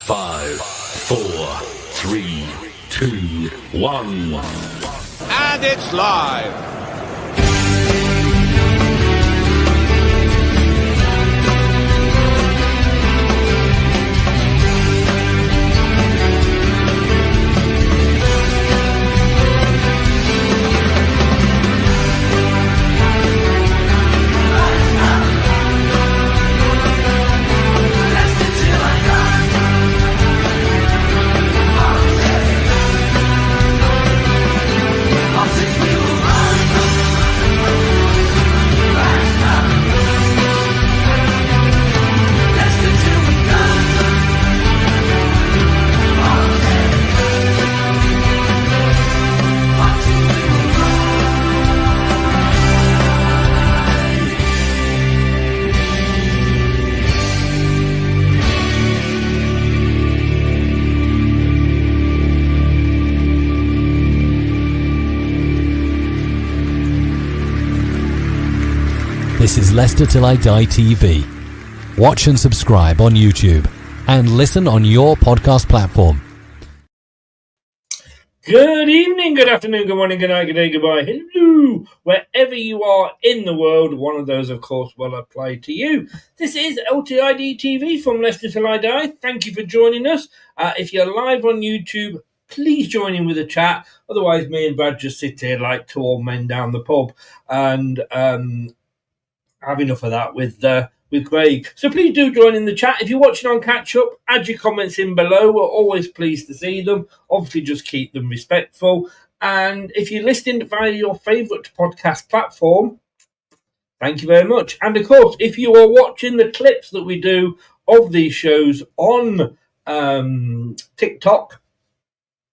5, 4, 3, 2, 1. And it's live. This is Leicester Till I Die TV. Watch and subscribe on YouTube and listen on your podcast platform. Good evening, good afternoon, good morning, good night, good day, goodbye, hello, wherever you are in the world. One of those, of course, will apply to you. This is LTID TV from Leicester Till I Die. Thank you for joining us. If you're live on YouTube, please join in with a chat. Otherwise, me and Brad just sit here like two old men down the pub and have enough of that with Craig. So please do join in the chat. If you're watching on catch up, add your comments in below. We're always pleased to see them. Obviously, just keep them respectful. And if you're listening via your favourite podcast platform, thank you very much. And of course, if you are watching the clips that we do of these shows on TikTok,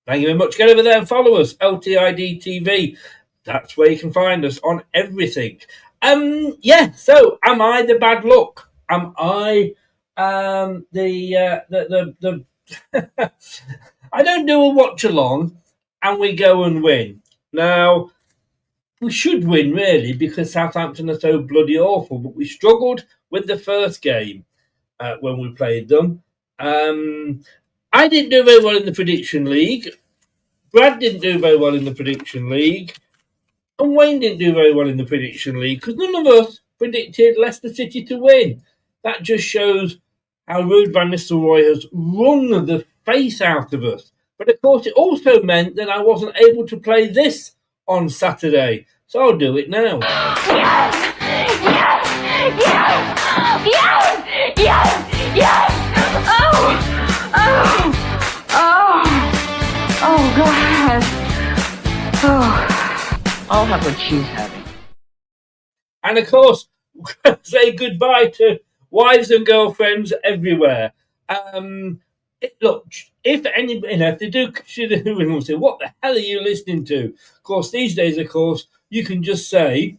thank you very much. Get over there and follow us, LTID TV. That's where you can find us on everything. So am I the bad luck? Am I the I don't do a watch along and we go and win. Now, we should win really because Southampton are so bloody awful, but we struggled with the first game when we played them. I didn't do very well in the prediction league. Brad didn't do very well in the prediction league. And Wayne didn't do very well in the prediction league because none of us predicted Leicester City to win. That just shows how Ruud van Nistelrooy has wrung the face out of us. But of course, it also meant that I wasn't able to play this on Saturday. So I'll do it now. Yes! Yes! Yes! Yes! Yes! Yes! Oh, God. Oh. I'll have what she's having. And of course, say goodbye to wives and girlfriends everywhere. Look, if anybody, if they do consider and say, what the hell are you listening to? Of course, these days, of course, you can just say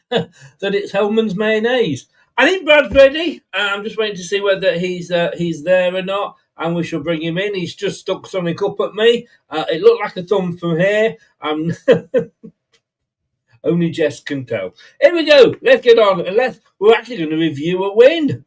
that it's Hellman's mayonnaise. I think Brad's ready. I'm just waiting to see whether he's there or not. And we shall bring him in. He's just stuck something up at me. It looked like a thumb from here. Only Jess can tell. Here we go. Let's get on. And we're actually going to review a win.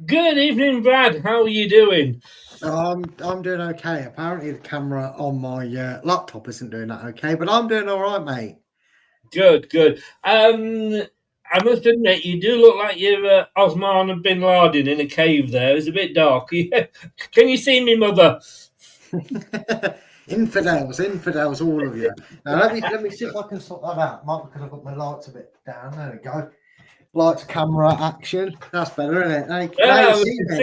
Good evening, Brad. How are you doing? I'm doing okay. Apparently, the camera on my laptop isn't doing that okay, but I'm doing all right, mate. Good. I must admit, you do look like you're Osman bin Laden in a cave there. It's a bit dark. Can you see me, mother? Infidels, all of you. Now, let me see if I can sort that out. Might because I've got my lights a bit down. There we go. Lights, camera, action. That's better, isn't it?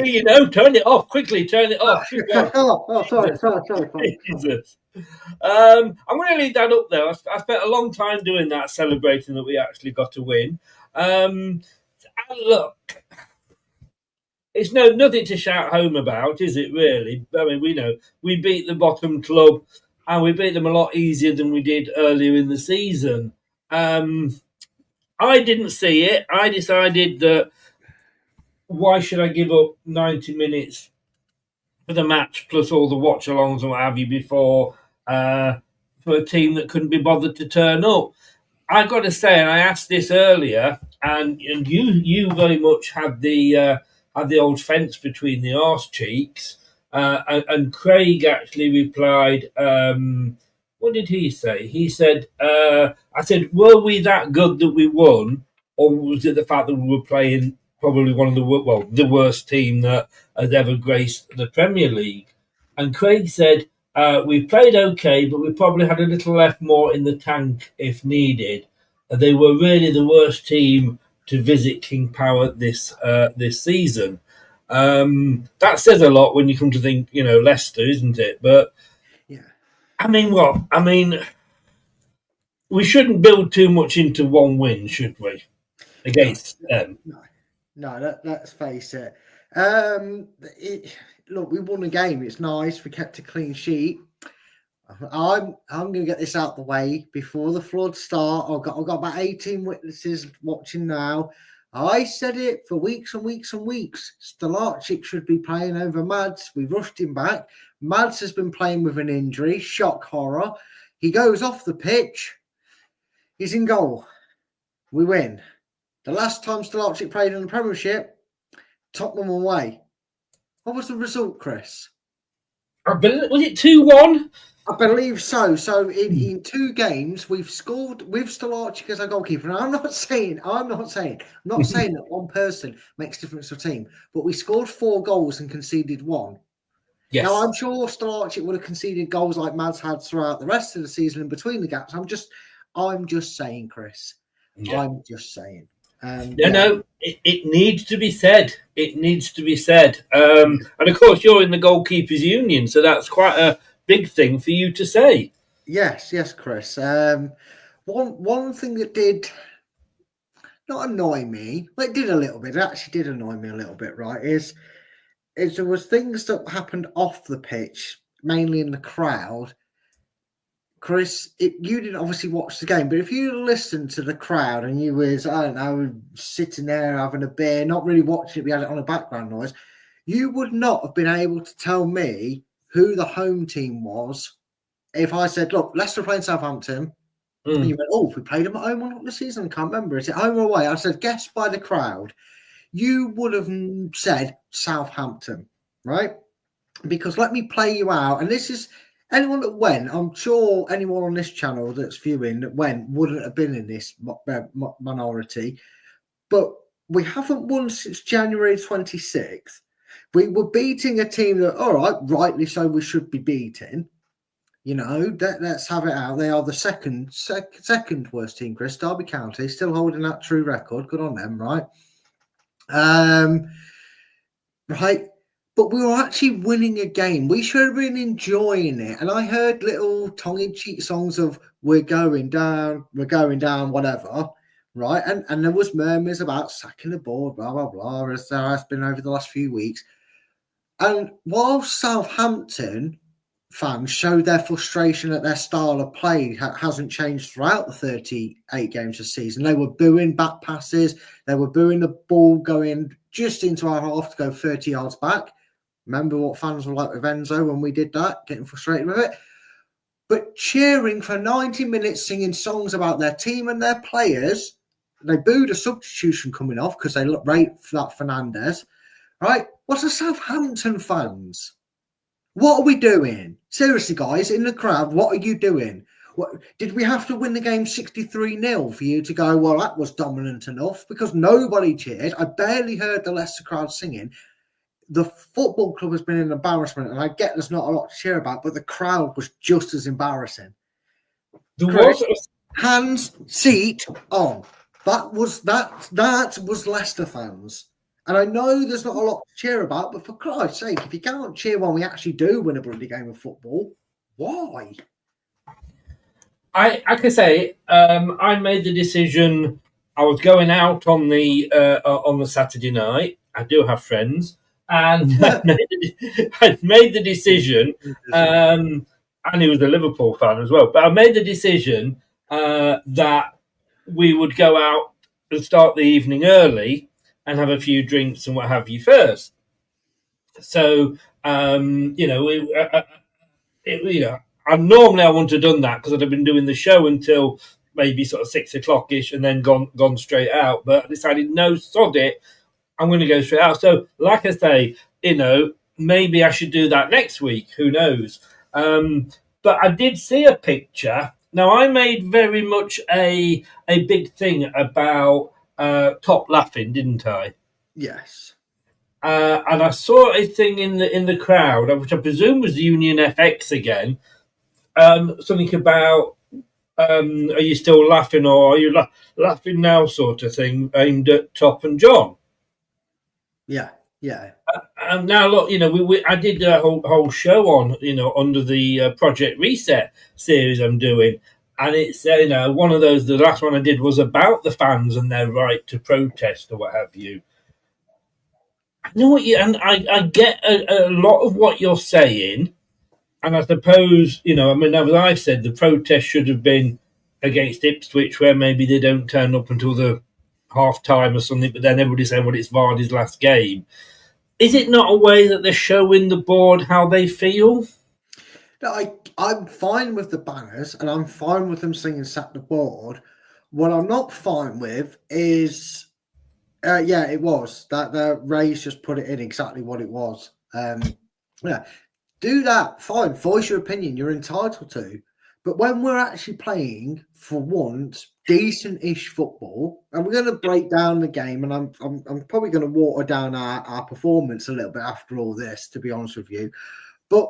See you know. Turn it off quickly. Turn it off. Sorry. Jesus. I'm going to leave that up there. I spent a long time doing that, celebrating that we actually got a win. And look, it's nothing to shout home about, is it? Really? I mean, we know we beat the bottom club and we beat them a lot easier than we did earlier in the season. I didn't see it. I decided that why should I give up 90 minutes for the match plus all the watch-alongs and what have you before for a team that couldn't be bothered to turn up? I got to say, and I asked this earlier, and you very much had the old fence between the arse cheeks, and Craig actually replied. What did he say? He said, "I said, were we that good that we won, or was it the fact that we were playing probably one of the worst team that has ever graced the Premier League?" And Craig said, "We played okay, but we probably had a little left more in the tank if needed. They were really the worst team to visit King Power this season." That says a lot when you come to think, Leicester, isn't it? But Yeah. I mean, what? I mean, we shouldn't build too much into one win, should we? Against them. No, let's face it. Look, we won a game. It's nice. We kept a clean sheet. I'm going to get this out the way before the floods start. I've got about 18 witnesses watching now. I said it for weeks and weeks and weeks. Stolarczyk should be playing over Mads. We rushed him back. Mads has been playing with an injury. Shock horror. He goes off the pitch. He's in goal. We win. The last time Stolarczyk played in the Premiership, Tottenham away. What was the result, Chris? Was it 2-1? I believe so. So in 2 games, we've scored with Stolarczyk as our goalkeeper. And I'm not saying that one person makes a difference to a team, but we scored 4 goals and conceded 1. Yes. Now I'm sure Stolarczyk would have conceded goals like Mads had throughout the rest of the season in between the gaps. I'm just saying, Chris. Yeah. I'm just saying. No, it needs to be said. It needs to be said. And of course, you're in the goalkeepers union, so that's quite a big thing for you to say. Yes, Chris. One thing that did not annoy me, well, it did a little bid. It actually did annoy me a little bit, right? Is there was things that happened off the pitch, mainly in the crowd. Chris, you didn't obviously watch the game, but if you listened to the crowd and you was, I don't know, sitting there having a beer, not really watching it, we had it on a background noise, you would not have been able to tell me who the home team was if I said, look, Leicester playing Southampton. And you went, oh, if we played them at home or not this season, I can't remember. Is it home or away? I said, guess by the crowd. You would have said Southampton, right? Because let me play you out. And this is... anyone that went, I'm sure anyone on this channel that's viewing that went wouldn't have been in this minority. But we haven't won since January 26th. We were beating a team that, all right, rightly so, we should be beating. Let's have it out. They are the second worst team, Chris. Derby County, still holding that true record. Good on them, right? Right. But we were actually winning a game. We should have been enjoying it. And I heard little tongue-in-cheek songs of we're going down, whatever, right? And there was murmurs about sacking the board, blah, blah, blah, as there has been over the last few weeks. And while Southampton fans showed their frustration at their style of play hasn't changed throughout the 38 games this season, they were booing back passes. They were booing the ball going just into our half to go 30 yards back. Remember what fans were like with Enzo when we did that, getting frustrated with it. But cheering for 90 minutes, singing songs about their team and their players. They booed a substitution coming off because they looked right for that Fernandez. Right? What's the Southampton fans? What are we doing? Seriously, guys, in the crowd, what are you doing? Did we have to win the game 63-0 for you to go, well, that was dominant enough? Because nobody cheered. I barely heard the Leicester crowd singing. The football club has been an embarrassment, and I get there's not a lot to cheer about, but the crowd was just as embarrassing. Hands, seat on. That was Leicester fans. And I know there's not a lot to cheer about, but for Christ's sake, if you can't cheer when we actually do win a bloody game of football, why? I can say, I made the decision. I was going out on the Saturday night. I do have friends. And I made the decision and he was a Liverpool fan as well. But I made the decision that we would go out and start the evening early and have a few drinks and what have you first. So, and normally I wouldn't have done that because I'd have been doing the show until maybe sort of 6 o'clock ish and then gone straight out. But I decided, no, sod it, I'm going to go straight out. So, like I say, maybe I should do that next week. Who knows? But I did see a picture. Now, I made very much a big thing about Top Laughing, didn't I? Yes. And I saw a thing in the crowd, which I presume was Union FX again. Something about, are you still laughing or are you laughing now, sort of thing, aimed at Top and John. Yeah, yeah. And now look, I did a whole show on, under the Project Reset series I'm doing, and it's one of those. The last one I did was about the fans and their right to protest or what have you. I know what and I get a lot of what you're saying, and I suppose as I've said, the protest should have been against Ipswich, where maybe they don't turn up until the half time or something, but then everybody's saying, well, it's Vardy's last game. Is it not a way that they're showing the board how they feel? No, I'm fine with the banners and I'm fine with them singing "Sack the Board." What I'm not fine with is, it was that the Rays just put it in exactly what it was. Do that, fine, voice your opinion, you're entitled to. But when we're actually playing, for once, decent-ish football, and we're going to break down the game, and I'm probably going to water down our performance a little bit after all this, to be honest with you. But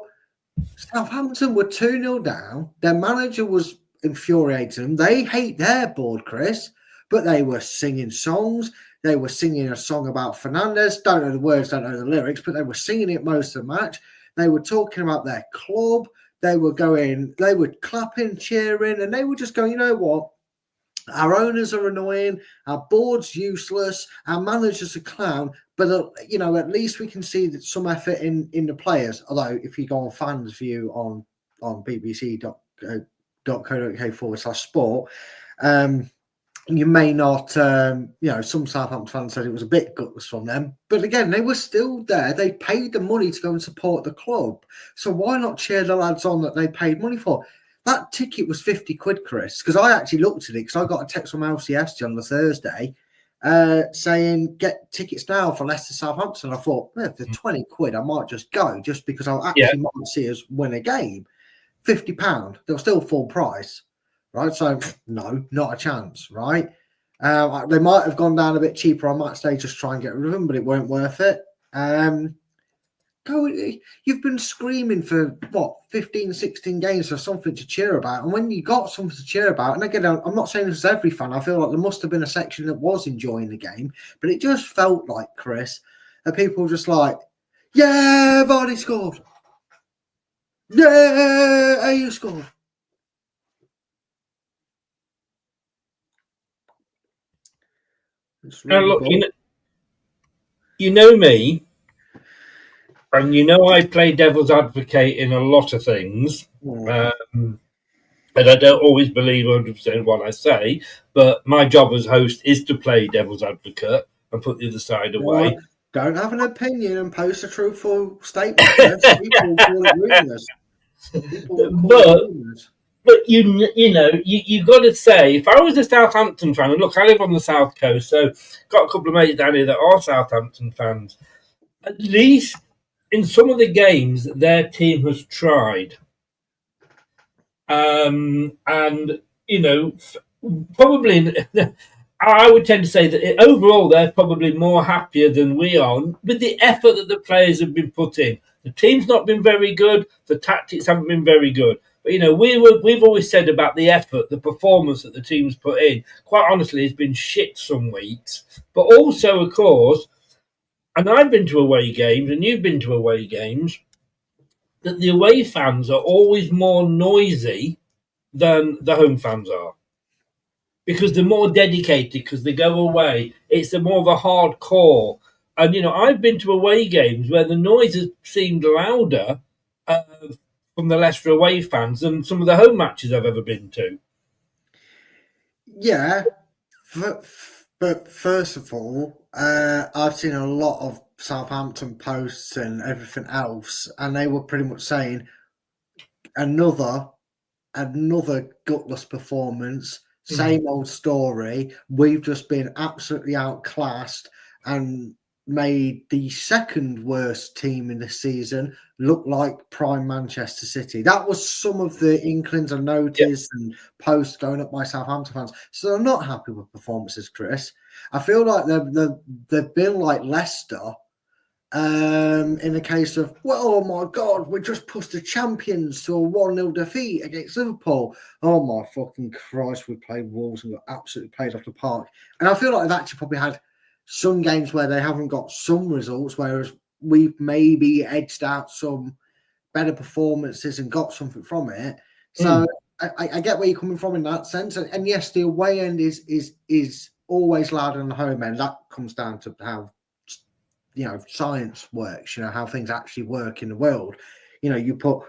Southampton were 2-0 down. Their manager was infuriating them. They hate their board, Chris, but they were singing songs. They were singing a song about Fernandez. Don't know the words, don't know the lyrics, but they were singing it most of the match. They were talking about their club. They were clapping, cheering, and they were just going, you know what? Our owners are annoying. Our board's useless. Our manager's a clown. But, at least we can see that some effort in the players. Although, if you go on Fans View on bbc.co.uk/sport, you may not, some Southampton fans said it was a bit gutless from them. But again, they were still there. They paid the money to go and support the club. So why not cheer the lads on that they paid money for? That ticket was 50 quid, Chris, because I actually looked at it because I got a text from LCFC on the Thursday saying, get tickets now for Leicester Southampton. I thought, for 20 quid, I might just go just because I actually might see us win a game. £50, they were still full price. Right, so no, not a chance. Right, they might have gone down a bit cheaper on match day, just try and get rid of them, but it weren't worth it. You've been screaming for 15, 16 games for something to cheer about, and when you got something to cheer about, and again, I'm not saying this was every fan. I feel like there must have been a section that was enjoying the game, but it just felt like, Chris, that people were just like, yeah, Vardy scored, yeah, you scored. Now, look, you know me, and I play devil's advocate in a lot of things, and I don't always believe 100% what I say, but my job as host is to play devil's advocate and put the other side away. Don't have an opinion and post a truthful statement. People call it rumours. But you got to say, if I was a Southampton fan, and look, I live on the south coast, so got a couple of mates down here that are Southampton fans. At least in some of the games, their team has tried, and probably I would tend to say that overall they're probably more happier than we are with the effort that the players have been put in. The team's not been very good. The tactics haven't been very good. But, we've always said about the effort, the performance that the team's put in, quite honestly, has been shit some weeks. But also, of course, and I've been to away games and you've been to away games, that the away fans are always more noisy than the home fans are. Because they're more dedicated, because they go away. It's more of a hardcore. And, I've been to away games where the noise has seemed louder from the Leicester away fans than some of the home matches I've ever been to. Yeah, but first of all, I've seen a lot of Southampton posts and everything else, and they were pretty much saying another gutless performance, same old story. We've just been absolutely outclassed and made the second worst team in the season look like prime Manchester City. That was some of the inklings I noticed and posts going up by Southampton fans. So they're not happy with performances, Chris. I feel like they've been like Leicester in the case of, well, oh my God, we just pushed the champions to a 1-0 defeat against Liverpool. Oh my fucking Christ, we played Wolves and got absolutely played off the park. And I feel like they've actually probably had some games where they haven't got some results, whereas we've maybe edged out some better performances and got something from it. So I get where you're coming from in that sense. And yes, the away end is always louder than the home end. That comes down to how science works, how things actually work in the world. You put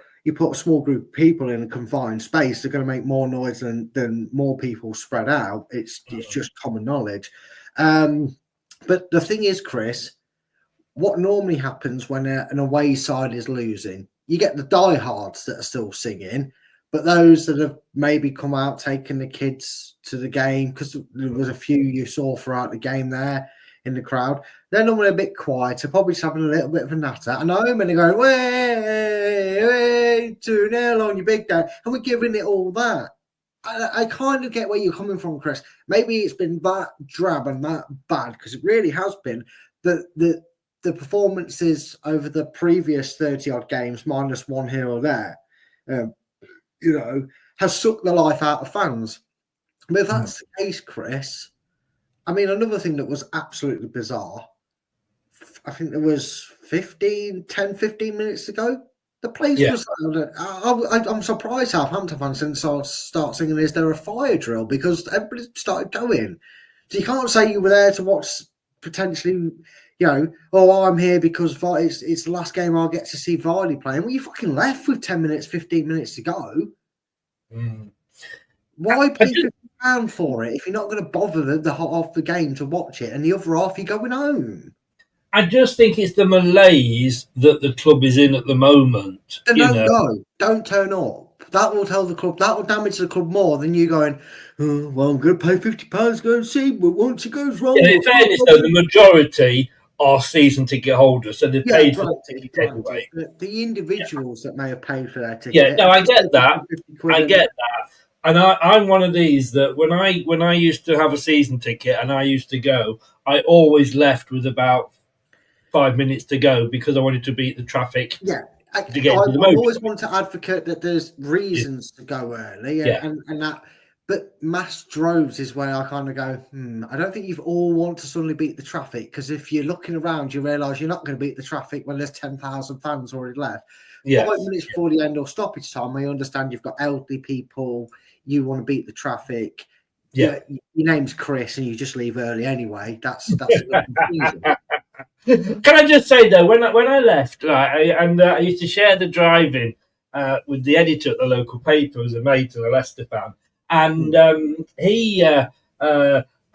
a small group of people in a confined space, they're going to make more noise than more people spread out. It's just common knowledge. But the thing is, Chris, what normally happens when an away side is losing, you get the diehards that are still singing, but those that have maybe come out taking the kids to the game, because there was a few you saw throughout the game there in the crowd, they're normally a bit quieter, probably just having a little bit of a natter. And I'm going to go, way 2-0 on your big day, and we're giving it all that. I kind of get where you're coming from, Chris. Maybe it's been that drab and that bad, because it really has been. The performances over the previous 30-odd games, minus one here or there, has sucked the life out of fans. But if that's the case, Chris, I mean, another thing that was absolutely bizarre, I think there was 15 minutes ago, the place was. I'm surprised Southampton fans didn't start singing "Is There a Fire Drill?" because everybody started going. So you can't say you were there to watch potentially, I'm here because it's the last game I'll get to see Vardy playing. Well, you fucking left with 10 minutes, 15 minutes to go. Why pay £50 for it if you're not going to bother the half the game to watch it, and the other half you're going home? I just think it's the malaise that the club is in at the moment. Then don't go. Don't turn up. That will tell the club. That will damage the club more than you going, oh, well, I'm going to pay £50 to go and see, but once it goes wrong... in fairness, though, the majority are season ticket holders, so they've paid for the ticket anyway. The individuals that may have paid for their ticket... Yeah, no, I get that. And I'm one of these that when I used to have a season ticket and I used to go, I always left with about 5 minutes to go because I wanted to beat the traffic. Yeah, I always want to advocate that there's reasons to go early, and that. But mass droves is where I kind of go, I don't think you all want to suddenly beat the traffic, because if you're looking around, you realise you're not going to beat the traffic when there's 10,000 fans already left. Yes. 5 minutes before the end of stoppage time, I understand you've got elderly people, you want to beat the traffic. Yeah, your name's Chris, and you just leave early anyway. That's a bit confusing. Can I just say though, when I left, I used to share the driving with the editor at the local paper, who was a mate and a Leicester fan, and I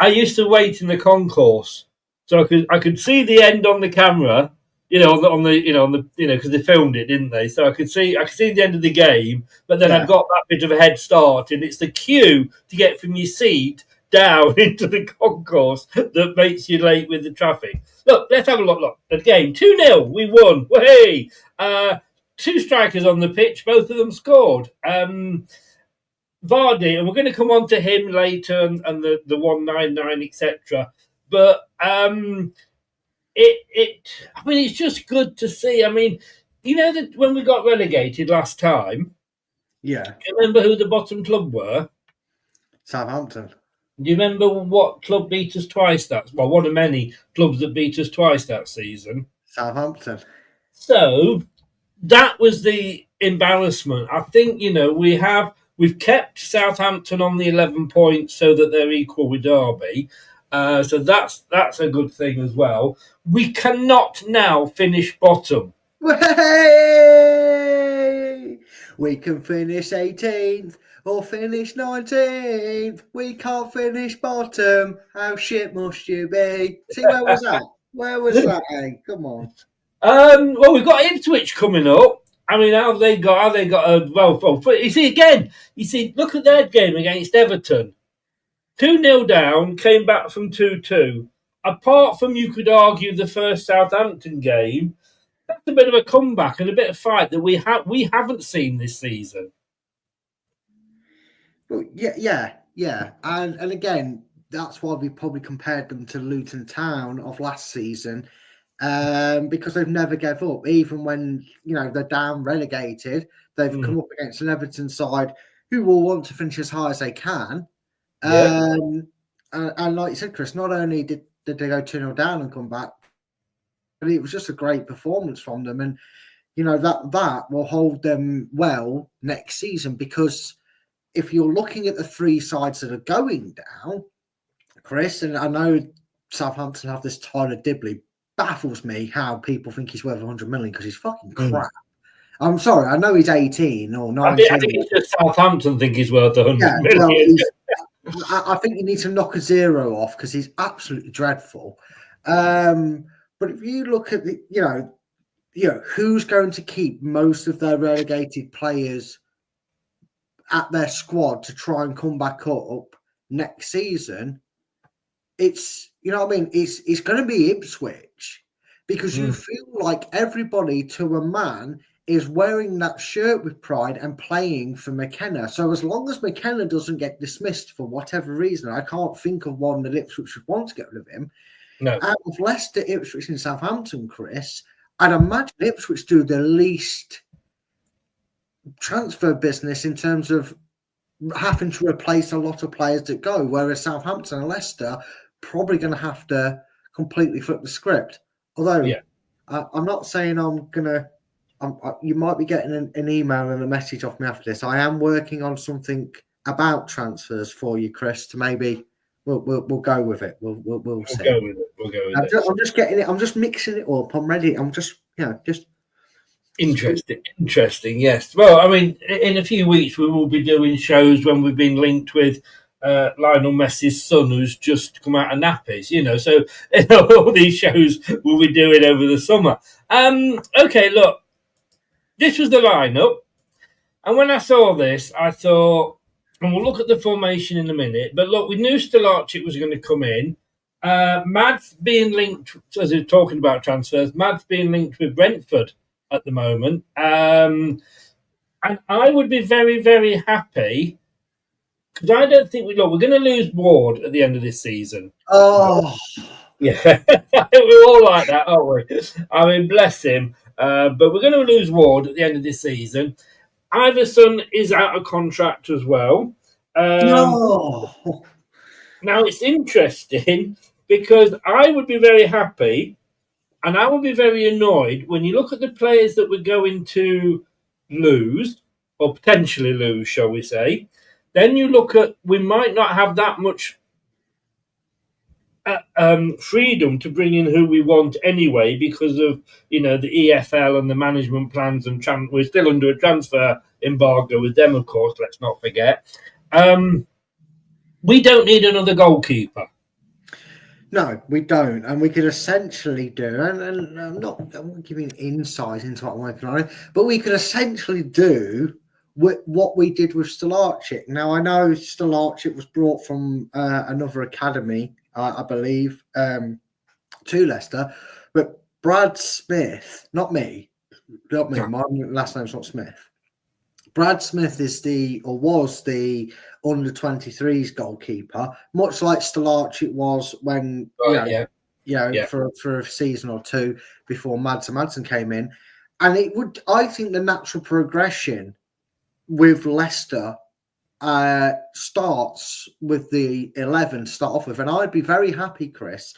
used to wait in the concourse, so I could see the end on the camera, because they filmed it, didn't they? So I could see the end of the game, but then I've got that bit of a head start, and it's the queue to get from your seat down into the concourse that makes you late with the traffic. Look, let's have a look. The game, 2-0, we won. Hey, 2 strikers on the pitch, both of them scored. Vardy, and we're going to come on to him later, and the 199, etc. But it's just good to see. I mean, that when we got relegated last time, do you remember who the bottom club were? Southampton. Do you remember what club beat us twice one of many clubs that beat us twice that season? Southampton. So that was the embarrassment. I think, we've kept Southampton on the 11 points so that they're equal with Derby. So that's a good thing as well. We cannot now finish bottom. Hey! We can finish 18th or finish 19th. We can't finish bottom. How shit must you be? See, where was that? Where was that? Hey, come on. Well, we've got Ipswich coming up. I mean, how they got a well. You see again. You see, look at their game against Everton. 2-0 down, came back from 2-2. Apart from, you could argue, the first Southampton game, that's a bit of a comeback and a bit of fight that we haven't seen this season. Well, yeah. And again, that's why we probably compared them to Luton Town of last season, because they've never gave up, even when they're down relegated. They've come up against an Everton side who will want to finish as high as they can. Yeah. And like you said, Chris, not only did they go 2-0 down and come back, but it was just a great performance from them. And, that will hold them well next season, because if you're looking at the three sides that are going down, Chris, and I know Southampton have this Tyler Dibley, baffles me how people think he's worth 100 million, because he's fucking crap. I'm sorry, I know he's 18 or 19. I think it's just Southampton think he's worth 100 million. I think you need to knock a zero off, because he's absolutely dreadful. But if you look at who's going to keep most of their relegated players at their squad to try and come back up next season, it's it's going to be Ipswich, because you feel like everybody to a man is wearing that shirt with pride and playing for McKenna. So as long as McKenna doesn't get dismissed for whatever reason, I can't think of one that Ipswich would want to get rid of him. No. Out of Leicester, Ipswich and Southampton, Chris, I'd imagine Ipswich do the least transfer business in terms of having to replace a lot of players that go, whereas Southampton and Leicester probably going to have to completely flip the script. Although I'm not saying I'm going to... you might be getting an email and a message off me after this. I am working on something about transfers for you, Chris. To maybe we'll go with it. We'll see. We'll go with it. I'm just getting it. I'm just mixing it up. I'm ready. I'm just just interesting. Yes. Well, I mean, in a few weeks we will be doing shows when we've been linked with Lionel Messi's son, who's just come out of nappies. So all these shows we'll be doing over the summer. Okay, look. This was the lineup, and when I saw this, I thought, and we'll look at the formation in a minute, but look, we knew Stolarczyk was going to come in. Mads being linked, as we're talking about transfers, Mads being linked with Brentford at the moment. And I would be very, very happy, because I don't think we're going to lose Ward at the end of this season. Oh. Yeah, we're all like that, aren't we? I mean, bless him. But we're going to lose Ward at the end of this season. Iverson is out of contract as well. No. Now, it's interesting, because I would be very happy and I would be very annoyed when you look at the players that we're going to lose, or potentially lose, shall we say. Then you look at, we might not have that much freedom to bring in who we want anyway, because of the EFL and the management plans, and we're still under a transfer embargo with them, of course. Let's not forget. We don't need another goalkeeper. No, we don't, and we could essentially do, and I'm not giving insight into what I'm working on, but we could essentially do what we did with Stolarczyk. Now, I know Stolarczyk was brought from another academy, I believe, to Leicester, but Brad Smith, not me, my last name's not Smith. Brad Smith was the under-23s goalkeeper, much like Stolarczyk was when for a season or two before Madsen came in. And I think the natural progression with Leicester starts with the 11 to start off with, and I'd be very happy, Chris,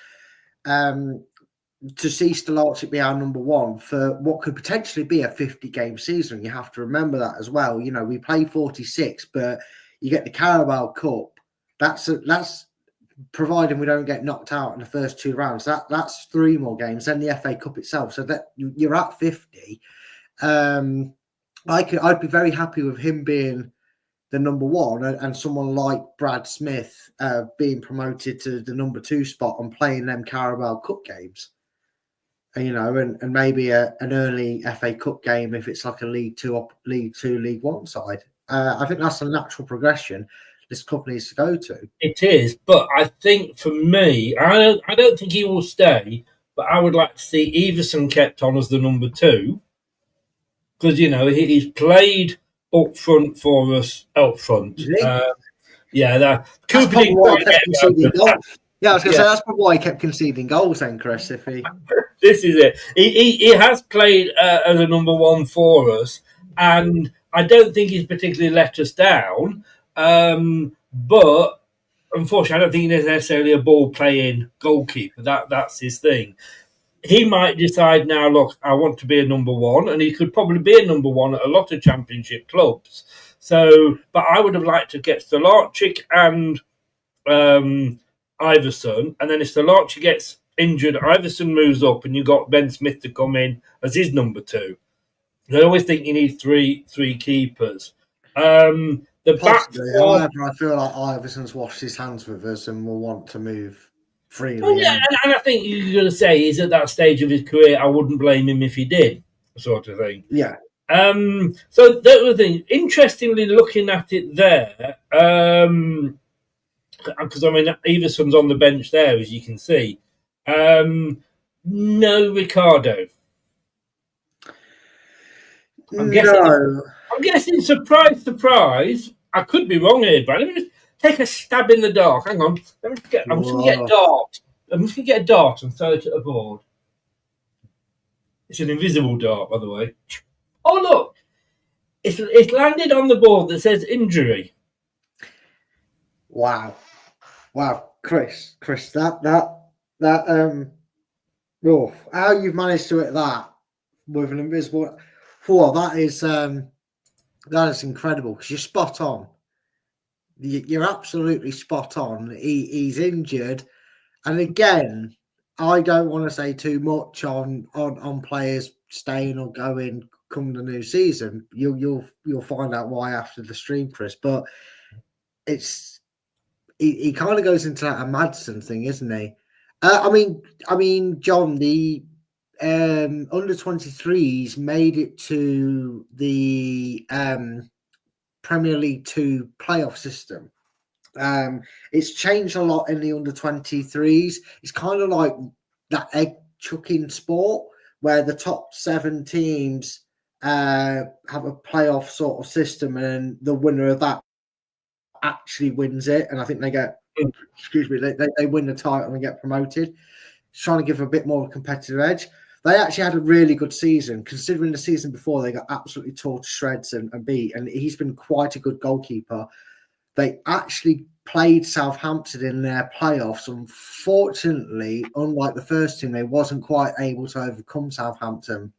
to see Stolarczyk be our number one for what could potentially be a 50-game season. You have to remember that as well. We play 46, but you get the Carabao Cup. That's providing we don't get knocked out in the first two rounds. That's 3 more games, then the FA Cup itself. So that you're at 50. I'd be very happy with him being the number one and someone like Brad Smith being promoted to the number 2 spot and playing them Carabao Cup games. And maybe an early FA Cup game if it's like a League Two, League One side. I think that's a natural progression this club needs to go to. It is, but I think for me, I don't think he will stay. But I would like to see Everson kept on as the number 2 because he's played up front for us out front. That Cooper didn't quite get goals. Yeah, I was going to say that's probably why he kept conceding goals then, Chris. This is it. He has played as a number 1 for us, and I don't think he's particularly let us down. But unfortunately, I don't think he's necessarily a ball-playing goalkeeper. That's his thing. He might decide now, look, I want to be a number 1, and he could probably be a number 1 at a lot of championship clubs. So, but I would have liked to get Stolarczyk and Iverson, and then if Stolarczyk gets injured, Iverson moves up, and you've got Ben Smith to come in as his number 2. I always think you need three keepers. Possibly, however, I feel like Iverson's washed his hands with us and will want to move freely. Oh, yeah, and I think you're going to say he's at that stage of his career. I wouldn't blame him if he did, sort of thing. Yeah. So that was the thing. Interestingly, looking at it there, because Everson's on the bench there, as you can see. No Ricardo. I'm guessing, surprise. I could be wrong here, but let me just take a stab in the dark. Hang on. I'm just going to get a dart. I'm just going to get a dart and throw it at a board. It's an invisible dart, by the way. Oh, look. It's landed on the board that says injury. Wow, Chris, how you've managed to hit that with an invisible. That is incredible because you're spot on. You're absolutely spot on. He's injured, and again, I don't want to say too much on players staying or going come the new season. You'll find out why after the stream, Chris. But he kind of goes into that Madsen thing, isn't he? I mean, John, the under 23s made it to the Premier League 2 playoff system. It's changed a lot in the under 23s. It's kind of like that egg chucking sport where the top 7 teams have a playoff sort of system, and the winner of that actually wins it. And I think they get, they win the title and get promoted. It's trying to give a bit more of a competitive edge. They actually had a really good season, considering the season before they got absolutely tore to shreds and beat. And he's been quite a good goalkeeper. They actually played Southampton in their playoffs. Unfortunately, unlike the first team, they wasn't quite able to overcome Southampton.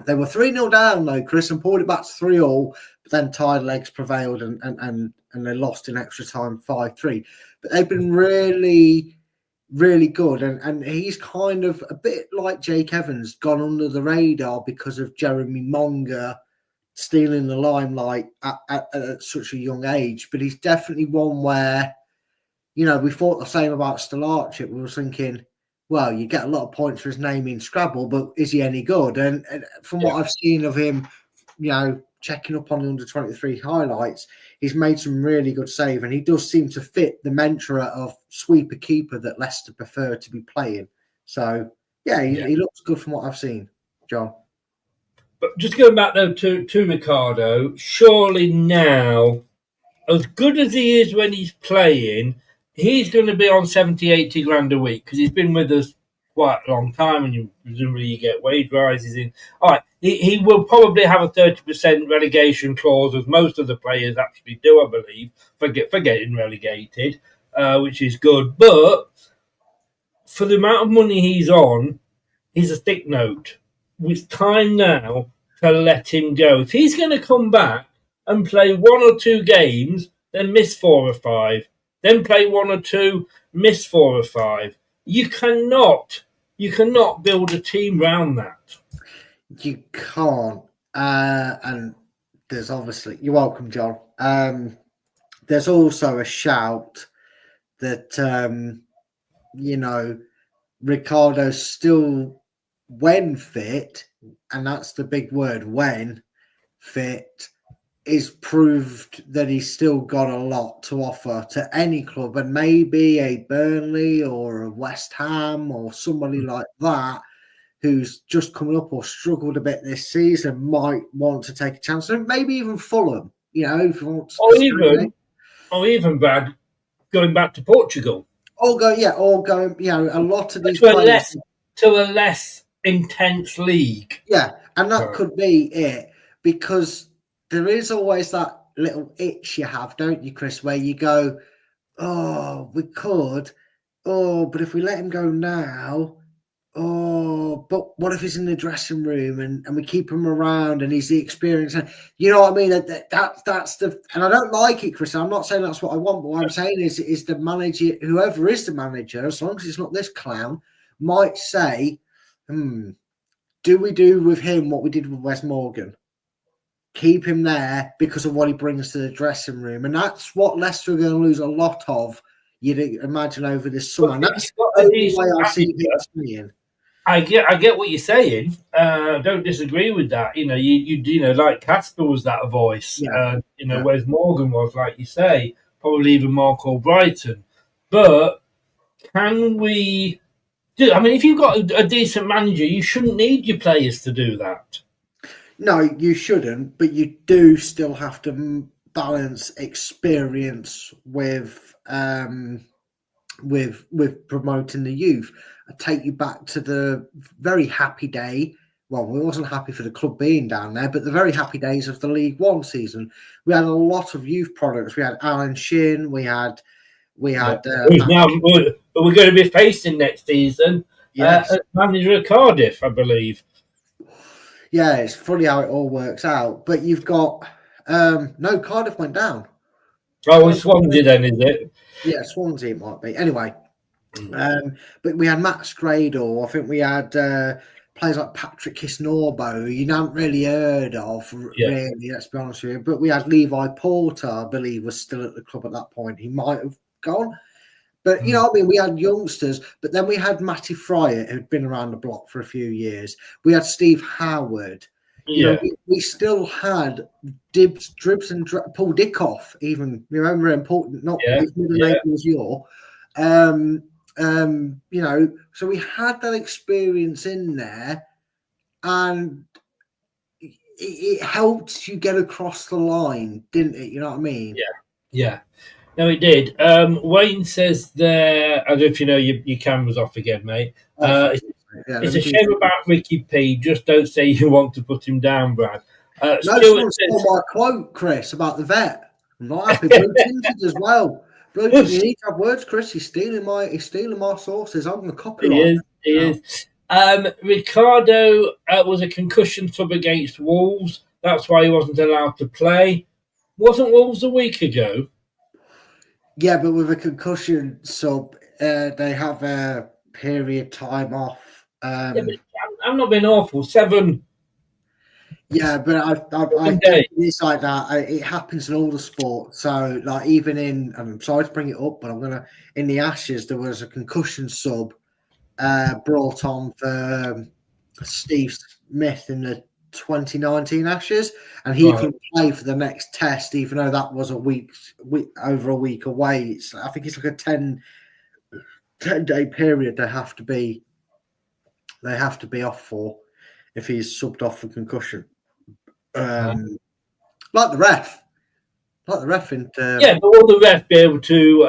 They were 3-0 down, though, Chris, and pulled it back to 3-3, but then tied legs prevailed and they lost in extra time 5-3. But they've been really, really good. And he's kind of a bit like Jake Evans, gone under the radar because of Jeremy Monger stealing the limelight at such a young age. But he's definitely one where, we thought the same about Stolarczyk. We were thinking, well, you get a lot of points for his name in Scrabble, but is he any good? And from what I've seen of him, checking up on the under 23 highlights, he's made some really good save, and he does seem to fit the mantra of sweeper keeper that Leicester prefer to be playing. So, he looks good from what I've seen, John. But just going back, though, to Ricardo, surely now, as good as he is when he's playing, he's going to be on 70, 80 grand a week because he's been with us quite a long time, and presumably you get wage rises in. All right, he will probably have a 30% relegation clause, as most of the players actually do, I believe, for getting relegated, which is good. But for the amount of money he's on, he's a thick note. It's time now to let him go. If he's going to come back and play 1 or 2 games, then miss 4 or 5, then play 1 or 2, miss 4 or 5. You cannot build a team around that. You can't. And there's obviously, you're welcome, John. There's also a shout that Ricardo's still, when fit, and that's the big word, when fit, is proved that he's still got a lot to offer to any club, and maybe a Burnley or a West Ham or somebody like that who's just coming up or struggled a bit this season might want to take a chance. And maybe even Fulham, if you want to or even Brad, going back to Portugal. Or going, a lot of these players to a less intense league. Yeah, and that could be it, because there is always that little itch you have, don't you, Chris, where you go, oh, we could, but if we let him go now, but what if he's in the dressing room and we keep him around and he's the experience? And you know what I mean? That's the, and I don't like it, Chris. I'm not saying that's what I want, but what I'm saying is the manager, whoever is the manager, as long as it's not this clown, might say, do we do with him what we did with Wes Morgan? Keep him there because of what he brings to the dressing room. And that's what Leicester are going to lose a lot of, you'd imagine, over this summer. And that's the only way I see it being. I get what you're saying. Don't disagree with that. You like Casper was that voice. Whereas Morgan was, like you say, probably even Mark Albrighton. But can we do? I mean, if you've got a decent manager, you shouldn't need your players to do that. No, you shouldn't. But you do still have to balance experience with promoting the youth. I take you back to the very happy day. Well, we wasn't happy for the club being down there, but the very happy days of the League One season. We had a lot of youth products. We had Alan Shin. We had. But we're going to be facing next season. Yes. Manager of Cardiff, I believe. Yeah, it's funny how it all works out. But you've got Cardiff went down. Oh, it's Swansea then, is it? Yeah, Swansea it might be. Anyway. But we had Matt Skradel. I think we had players like Patrick Kisnorbo, who you haven't really heard of, really, let's be honest with you. But we had Levi Porter, I believe, was still at the club at that point. He might have gone. But, we had youngsters. But then we had Matty Fryatt, who'd been around the block for a few years. We had Steve Howard. We still had Dribs and Paul Dickoff, even. Remember him? His middle name was Yor. So we had that experience in there, and it helped you get across the line, didn't it? You know what I mean? Yeah. No, it did. Wayne says there, I don't know if you know your camera's off again, mate. It's a shame about Ricky P. Just don't say you want to put him down, Brad. Stuart says my quote, Chris, about the vet. I'm not happy. Blue tinted as well. You need to have words, Chris. He's stealing my sources. I'm going to copyright. He is. Ricardo was a concussion sub against Wolves. That's why he wasn't allowed to play. Wasn't Wolves a week ago? Yeah, but with a concussion sub, they have a period time off. But I've not been awful. 7. Yeah, but I think it's like that. It happens in all the sports. So, like, even I'm sorry to bring it up, but in the Ashes, there was a concussion sub brought on for Steve Smith in the 2019 Ashes, and he couldn't play for the next test, even though that was over a week away. I think it's like a 10-day period they have to be off for if he's subbed off for concussion. Like the ref in but will the ref be able to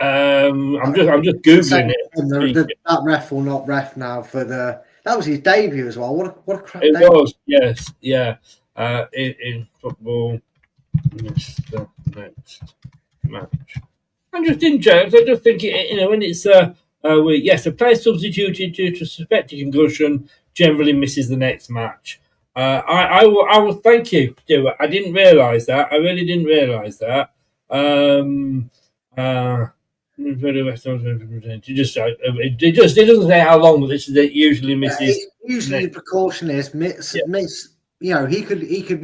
I'm just googling it. That ref will not ref now for that was his debut as well. What a crap it debut. Was, yes, yeah. In football, missed the next match. I'm just interested. I just think when it's a player substituted due to suspected concussion generally misses the next match. I will thank you, Stuart. I didn't realise that. I really didn't realise that. It doesn't say how long, but it usually misses. Usually the precaution is miss he could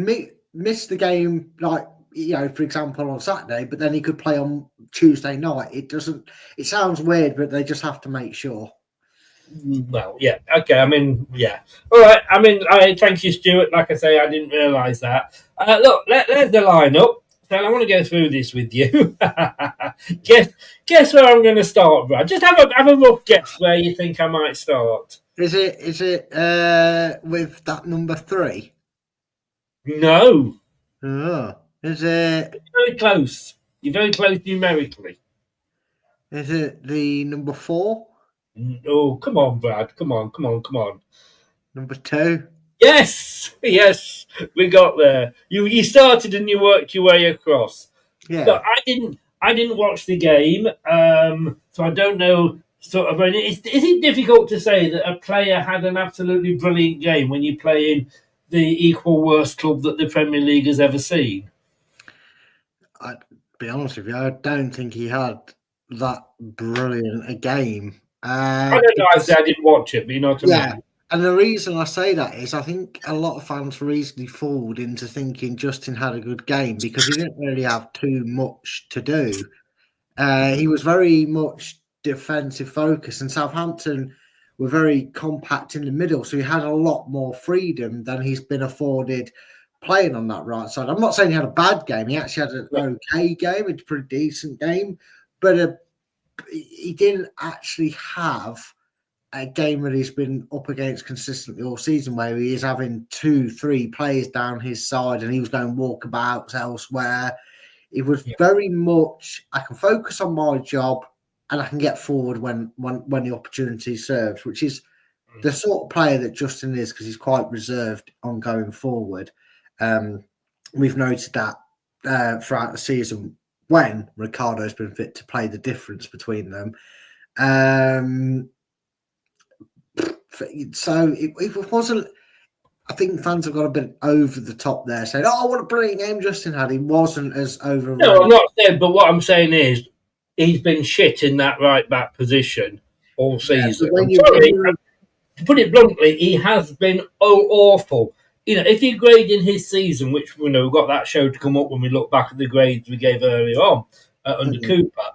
miss the game, like, for example, on Saturday, but then he could play on Tuesday night. It sounds weird, but they just have to make sure. Well, yeah, okay. I mean, yeah. All right. I mean, thank you, Stuart. Like I say, I didn't realise that. Look, there's the lineup. So I want to go through this with you. guess where I'm going to start, Brad. Just have a rough guess where you think I might start. Is it with that number 3? No. Oh, is it? You're very close. You're very close numerically. Is it the number 4? Oh, come on, Brad. Come on. Number 2? Yes, we got there. You started and you worked your way across. Yeah. Look, I didn't watch the game, so I don't know. Sort of, is it difficult to say that a player had an absolutely brilliant game when you play in the equal worst club that the Premier League has ever seen? I'd be honest with you, I don't think he had that brilliant a game. I don't know. I didn't watch it, but you know what I mean. And the reason I say that is I think a lot of fans were easily fooled into thinking Justin had a good game because he didn't really have too much to do. He was very much defensive focused, and Southampton were very compact in the middle, so he had a lot more freedom than he's been afforded playing on that right side. I'm not saying he had a bad game. He actually had an okay game, a pretty decent game, but he didn't actually have a game that he's been up against consistently all season where he is having 2-3 players down his side and he was going walkabouts elsewhere. It was very much, I can focus on my job and I can get forward when the opportunity serves, which is the sort of player that Justin is because he's quite reserved on going forward. We've noted that throughout the season when Ricardo's been fit to play the difference between them. So it wasn't. I think fans have got a bit over the top there, saying, "Oh, what a brilliant game Justin had." He wasn't as over. No, I'm not saying. But what I'm saying is, he's been shit in that right back position all season. To put it bluntly, he has been awful. If you grade in his season, which we've got that show to come up when we look back at the grades we gave earlier on under Cooper,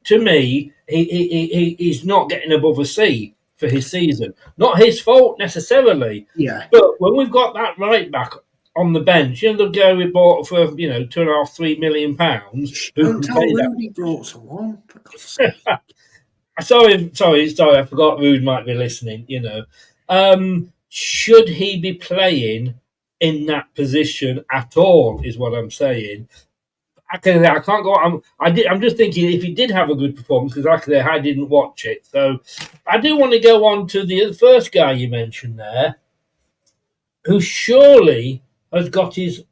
to me, he's not getting above a C for his season. Not his fault necessarily. Yeah. But when we've got that right back on the bench, the guy we bought for £2.5-3 million. Don't tell Rudy brought someone. Sorry, I forgot Rude might be listening, Should he be playing in that position at all, is what I'm saying. I can't go on. I'm just thinking if he did have a good performance, because like I say, I didn't watch it. So I do want to go on to the first guy you mentioned there, who surely has got his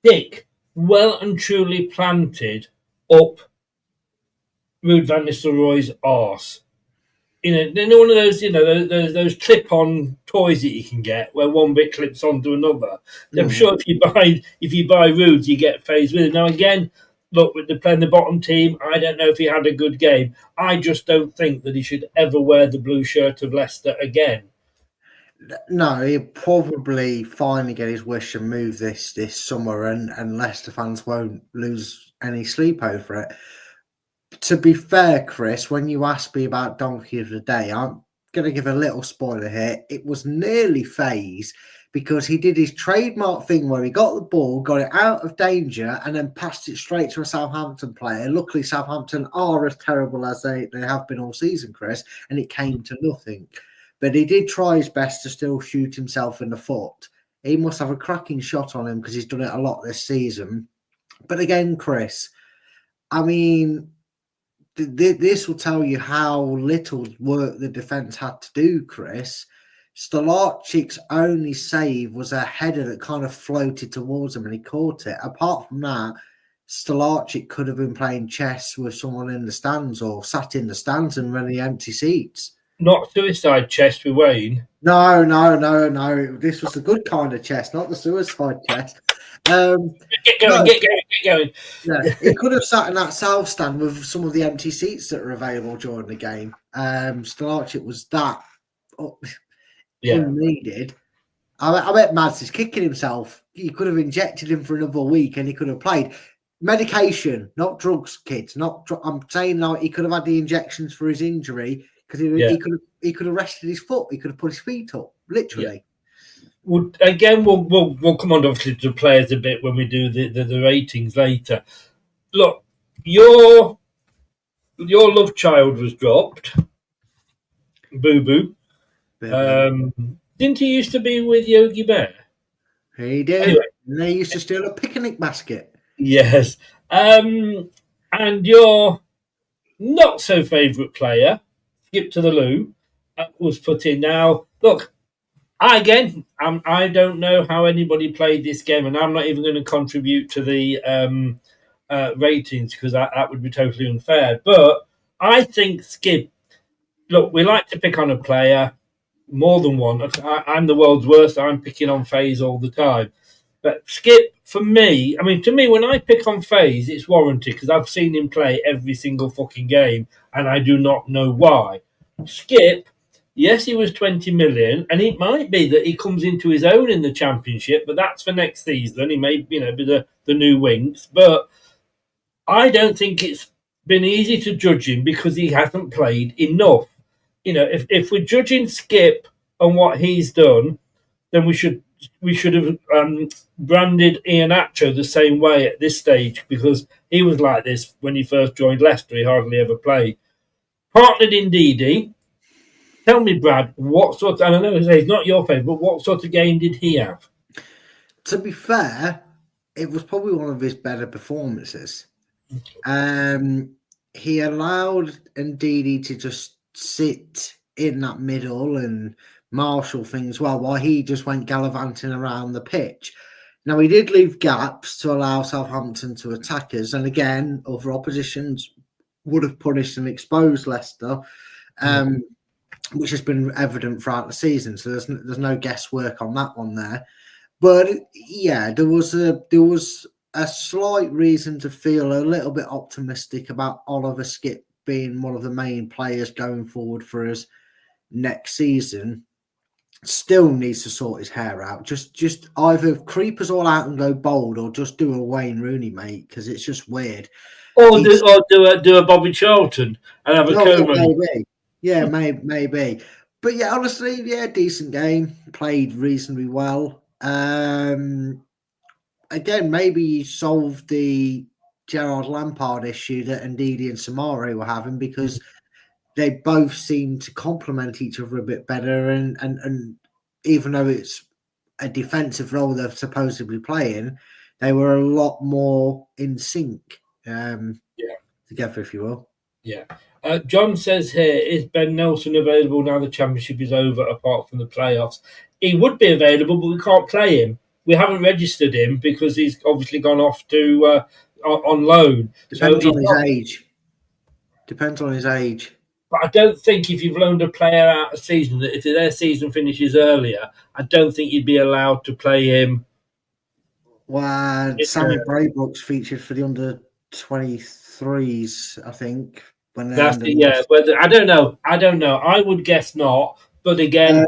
dick well and truly planted up Ruud van Nistelrooy's arse. They're one of those, those clip-on toys that you can get where one bit clips onto another. I'm sure if you buy Ruud, you get phased with it. Now again, look, with playing the bottom team, I don't know if he had a good game. I just don't think that he should ever wear the blue shirt of Leicester again. No, he'll probably finally get his wish and move this summer, and Leicester fans won't lose any sleep over it. To be fair, Chris, when you asked me about Donkey of the Day, I'm going to give a little spoiler here. It was nearly phase because he did his trademark thing where he got the ball, got it out of danger, and then passed it straight to a Southampton player. Luckily, Southampton are as terrible as they have been all season, Chris, and it came to nothing. But he did try his best to still shoot himself in the foot. He must have a cracking shot on him because he's done it a lot this season. But again, Chris, I mean, this will tell you how little work the defence had to do, Chris. Stolarczyk's only save was a header that kind of floated towards him and he caught it. Apart from that, Stolarczyk could have been playing chess with someone in the stands or sat in the stands and running empty seats. Not suicide chess with Wayne. No. This was the good kind of chess, not the suicide chess. Get going. Yeah, he could have sat in that south stand with some of the empty seats that are available during the game. Stolarczyk was that unneeded. I bet Mads is kicking himself. You could have injected him for another week and he could have played. Medication, not drugs, kids. I'm saying like he could have had the injections for his injury because he could have rested his foot. He could have put his feet up, literally. We'll come on obviously to players a bit when we do the ratings later. Look, your love child was dropped. Boo Boo. Didn't he used to be with Yogi Bear? He did. Anyway, and they used to steal a picnic basket. Yes. And your not so favourite player, Skip to the Loo, was put in. Now, look, I don't know how anybody played this game, and I'm not even going to contribute to the ratings because that would be totally unfair. But I think Skip, look, we like to pick on a player, more than one. I'm the world's worst. I'm picking on FaZe all the time. But Skip, for me, to me, when I pick on FaZe, it's warranted because I've seen him play every single fucking game, and I do not know why. Skip, yes, he was 20 million, and it might be that he comes into his own in the championship, but that's for next season. He may, be the new wings. But I don't think it's been easy to judge him because he hasn't played enough. If we're judging Skip on what he's done, then we should have branded Iheanacho the same way at this stage because he was like this when he first joined Leicester. He hardly ever played. Partnered in Didi. Tell me, Brad, what sort of, and I know he's not your favourite, but what sort of game did he have? To be fair, it was probably one of his better performances. He allowed Ndidi to just sit in that middle and marshal things while he just went gallivanting around the pitch. Now, he did leave gaps to allow Southampton to attack us, and again, other oppositions would have punished and exposed Leicester, which has been evident throughout the season. So there's no guesswork on that one there. But yeah, there was a slight reason to feel a little bit optimistic about Oliver Skip being one of the main players going forward for us next season. Still needs to sort his hair out. Just either creep us all out and go bold, or just do a Wayne Rooney, mate, because it's just weird. Or do a Bobby Charlton and have a coma. Yeah, maybe. But yeah, honestly, decent game. Played reasonably well. Again, maybe you solved the Gerard Lampard issue that Ndidi and Samari were having because they both seem to complement each other a bit better. And even though it's a defensive role they're supposedly playing, they were a lot more in sync together, if you will. Yeah. John says here, is Ben Nelson available now the championship is over apart from the playoffs? He would be available, but we can't play him. We haven't registered him because he's obviously gone off to on loan. Depends on his age. Depends on his age. But I don't think if you've loaned a player out a season, that if their season finishes earlier, I don't think you'd be allowed to play him. Well, Sammy Braybrooks featured for the under-23s, I think. I don't know. I would guess not. But again,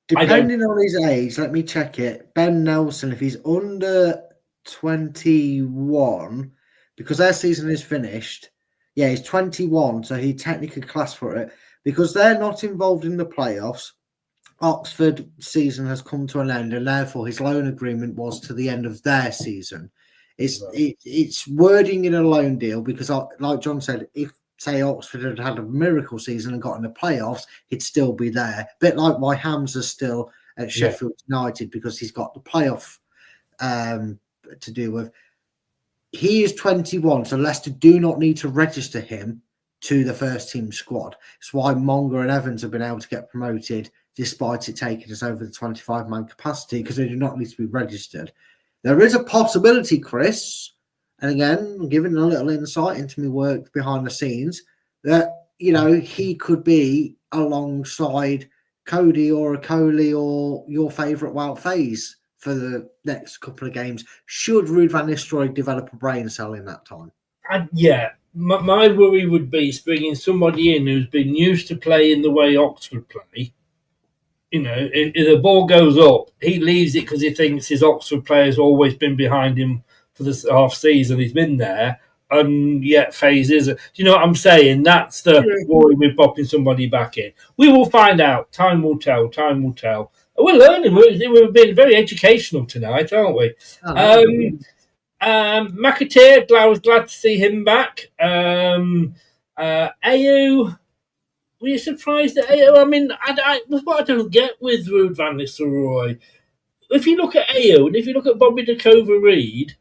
depending on his age, let me check it. Ben Nelson, if he's under 21, because their season is finished. Yeah, he's 21, so he technically classed for it. Because they're not involved in the playoffs, Oxford season has come to an end, and therefore his loan agreement was to the end of their season. It's wording in a loan deal because, like John said, if say Oxford had a miracle season and got in the playoffs, he'd still be there. A bit like why Hamza's still at Sheffield United because he's got the playoff to deal with. He is 21, so Leicester do not need to register him to the first team squad. It's why Monger and Evans have been able to get promoted despite it taking us over the 25-man capacity because they do not need to be registered. There is a possibility, Chris, and again, I'm giving a little insight into my work behind the scenes, that, he could be alongside Cody or Akoli or your favourite Wout FaZe for the next couple of games, should Ruud van Nistelrooy develop a brain cell in that time. My worry would be bringing somebody in who's been used to playing the way Oxford play if the ball goes up, he leaves it because he thinks his Oxford player's always been behind him for this half season. He's been there, and yet FaZe isn't. Do you know what I'm saying? That's the worry with popping somebody back in. We will find out. Time will tell. Time will tell. We're learning. We've been very educational tonight, aren't we? McAteer, I was glad to see him back. Ayew, were you surprised at Ayew? I mean, what I don't get with Ruud van Nistelrooy, if you look at Ayew and if you look at Bobby DeCover-Reid,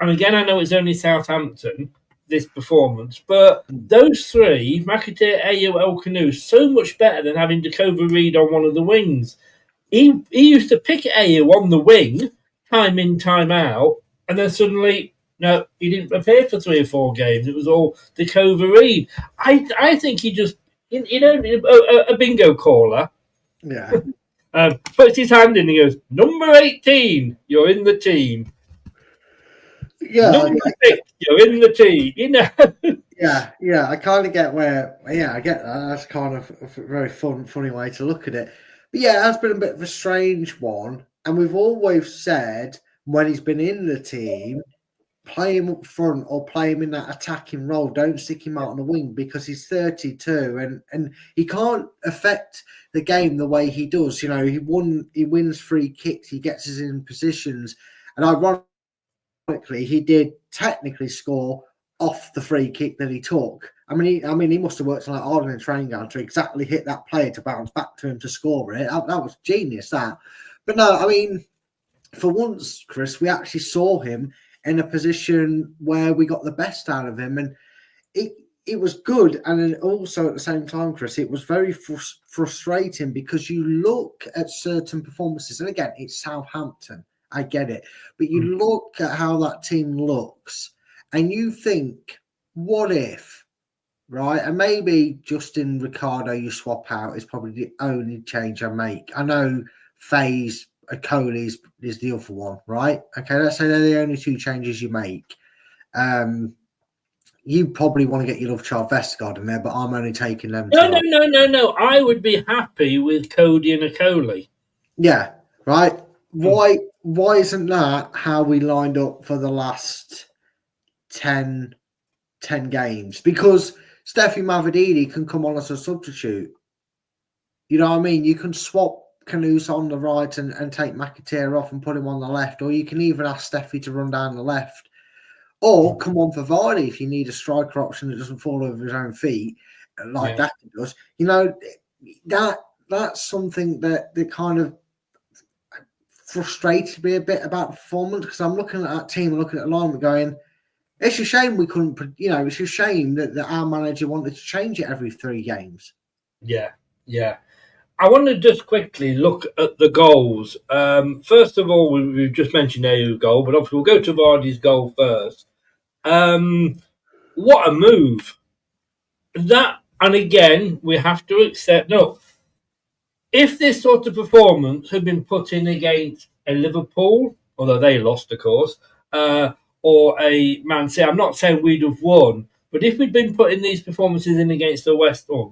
and again, I know it's only Southampton, this performance, but those three, McAteer, Ayew, El Kanous, so much better than having DeCover-Reid on one of the wings. He used to pick Ayew on the wing, time in, time out, and then suddenly, no, he didn't appear for 3 or 4 games. It was all DeCover-Reid. I think he just, a bingo caller. Yeah. Puts his hand in and he goes, number 18, you're in the team. Yeah. Number 6, you're in the team, Yeah, I kind of get where, I get that. That's kind of a very funny way to look at it. But yeah, it has been a bit of a strange one. And we've always said when he's been in the team, play him up front or play him in that attacking role. Don't stick him out on the wing because he's 32 and he can't affect the game the way he does. He wins free kicks, he gets us in positions. And ironically, he did technically score off the free kick that he took. I mean, he must have worked on that hard in a training ground to exactly hit that player to bounce back to him to score it. That was genius, that. But no, I mean, for once, Chris, we actually saw him in a position where we got the best out of him. And it was good. And then also at the same time, Chris, it was very frustrating because you look at certain performances. And again, it's Southampton. I get it. But you look at how that team looks and you think, what if, right? And maybe Justin Ricardo you swap out is probably the only change I make. I know FaZe, Coley's is the other one, right? Okay, let's say they're the only 2 changes you make. You probably want to get your love child Vestergaard in there, but I'm only taking them. No. I would be happy with Cody and Coley. Yeah, right. Why isn't that how we lined up for the last 10 games? Because Steffi Mavididi can come on as a substitute. You know what I mean? You can swap Kanous on the right and take McAteer off and put him on the left, or you can even ask Steffi to run down the left, or come on for Vardy if you need a striker option that doesn't fall over his own feet like that does. That's something that kind of frustrated me a bit about performance because I'm looking at that team and looking at the line going, it's a shame we couldn't, it's a shame that our manager wanted to change it every 3 games. Yeah. I want to just quickly look at the goals. First of all, we've just mentioned Ayew's goal, but obviously we'll go to Vardy's goal first. What a move. That, and again, we have to accept, if this sort of performance had been put in against a Liverpool, although they lost, of course, or a Man City, I'm not saying we'd have won, but if we'd been putting these performances in against the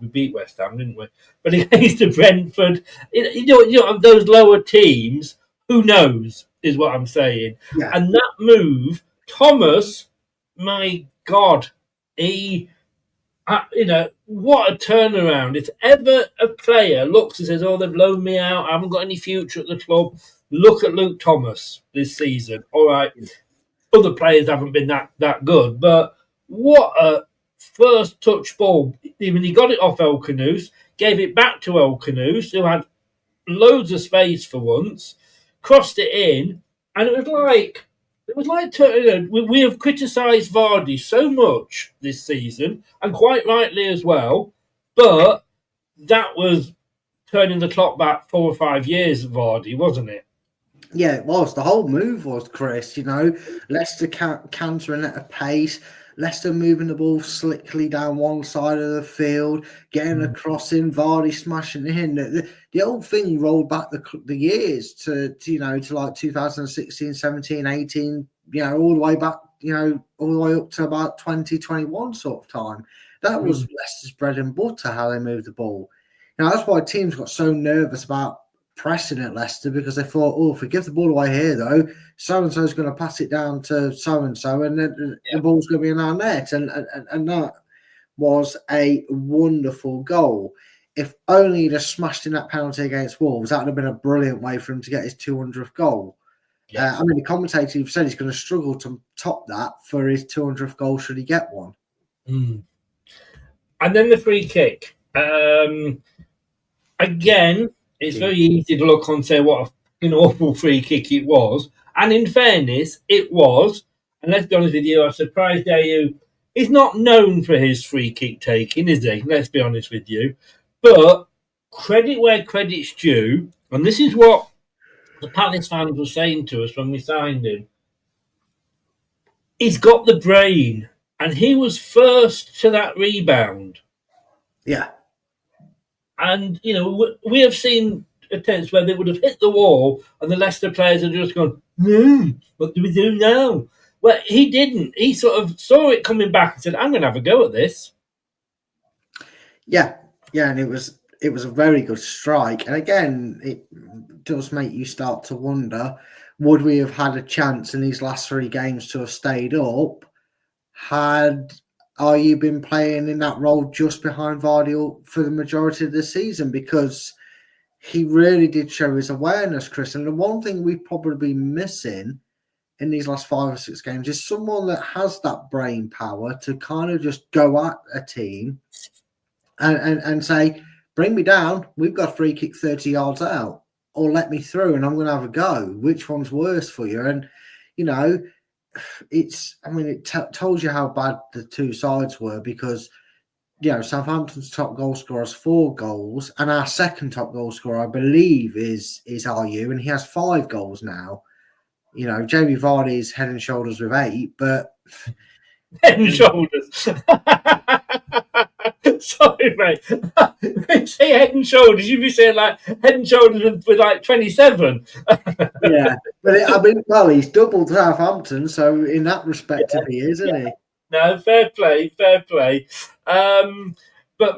we beat West Ham, didn't we? But against the Brentford, those lower teams, who knows, is what I'm saying. Yeah. And that move, Thomas, my God, what a turnaround. If ever a player looks and says, they've loaned me out, I haven't got any future at the club, look at Luke Thomas this season. All right, other players haven't been that good, but what a first touch ball. Even he got it off El Kanous, gave it back to El Kanous, who had loads of space for once, crossed it in, and it was like we have criticised Vardy so much this season, and quite rightly as well, but that was turning the clock back 4 or 5 years, Vardy, wasn't it? Yeah, it was. The whole move was, Chris, Leicester countering at a pace, Leicester moving the ball slickly down one side of the field, getting a crossing, Vardy smashing it in. The whole thing rolled back the years to like 2016, 17, 18, all the way back, all the way up to about 2021 sort of time. That was Leicester's bread and butter, how they moved the ball. Now, that's why teams got so nervous about pressing at Leicester, because they thought, oh, if we give the ball away here, though, so-and-so is going to pass it down to so-and-so, and then the ball's going to be in our net. And that was a wonderful goal. If only he'd have smashed in that penalty against Wolves, that would have been a brilliant way for him to get his 200th goal. Yes. I mean, the commentator said he's going to struggle to top that for his 200th goal should he get one. Mm. And then the free kick. Again, it's very easy to look and say what an awful free kick it was. And in fairness, it was. And let's be honest with you, I'm surprised Ayew is not known for his free kick taking, is he? Let's be honest with you. But credit where credit's due, and this is what the Palace fans were saying to us when we signed him. He's got the brain, and he was first to that rebound. Yeah. And, you know, we have seen attempts where they would have hit the wall and the Leicester players have just gone, what do we do now? Well, he didn't. He sort of saw it coming back and said, I'm going to have a go at this. Yeah, and it was a very good strike. And again, it does make you start to wonder, would we have had a chance in these last 3 games to have stayed up had Ayew been playing in that role just behind Vardy for the majority of the season? Because he really did show his awareness, Chris. And the one thing we've probably been missing in these last 5 or 6 games is someone that has that brain power to kind of just go at a team and say, bring me down, we've got a free kick 30 yards out, or let me through and I'm going to have a go. Which one's worse for you? And, you know, it tells you how bad the two sides were, because, you know, Southampton's top goal scorer has 4 goals, and our second top goal scorer, I believe, is Ayew, and he has 5 goals now. You know, Jamie Vardy is head and shoulders with 8, but head and shoulders. Sorry, mate. When you say head and shoulders, you'd be saying like head and shoulders with like 27. Yeah, but he's doubled Southampton, so in that respect, he is, isn't he? No, fair play. But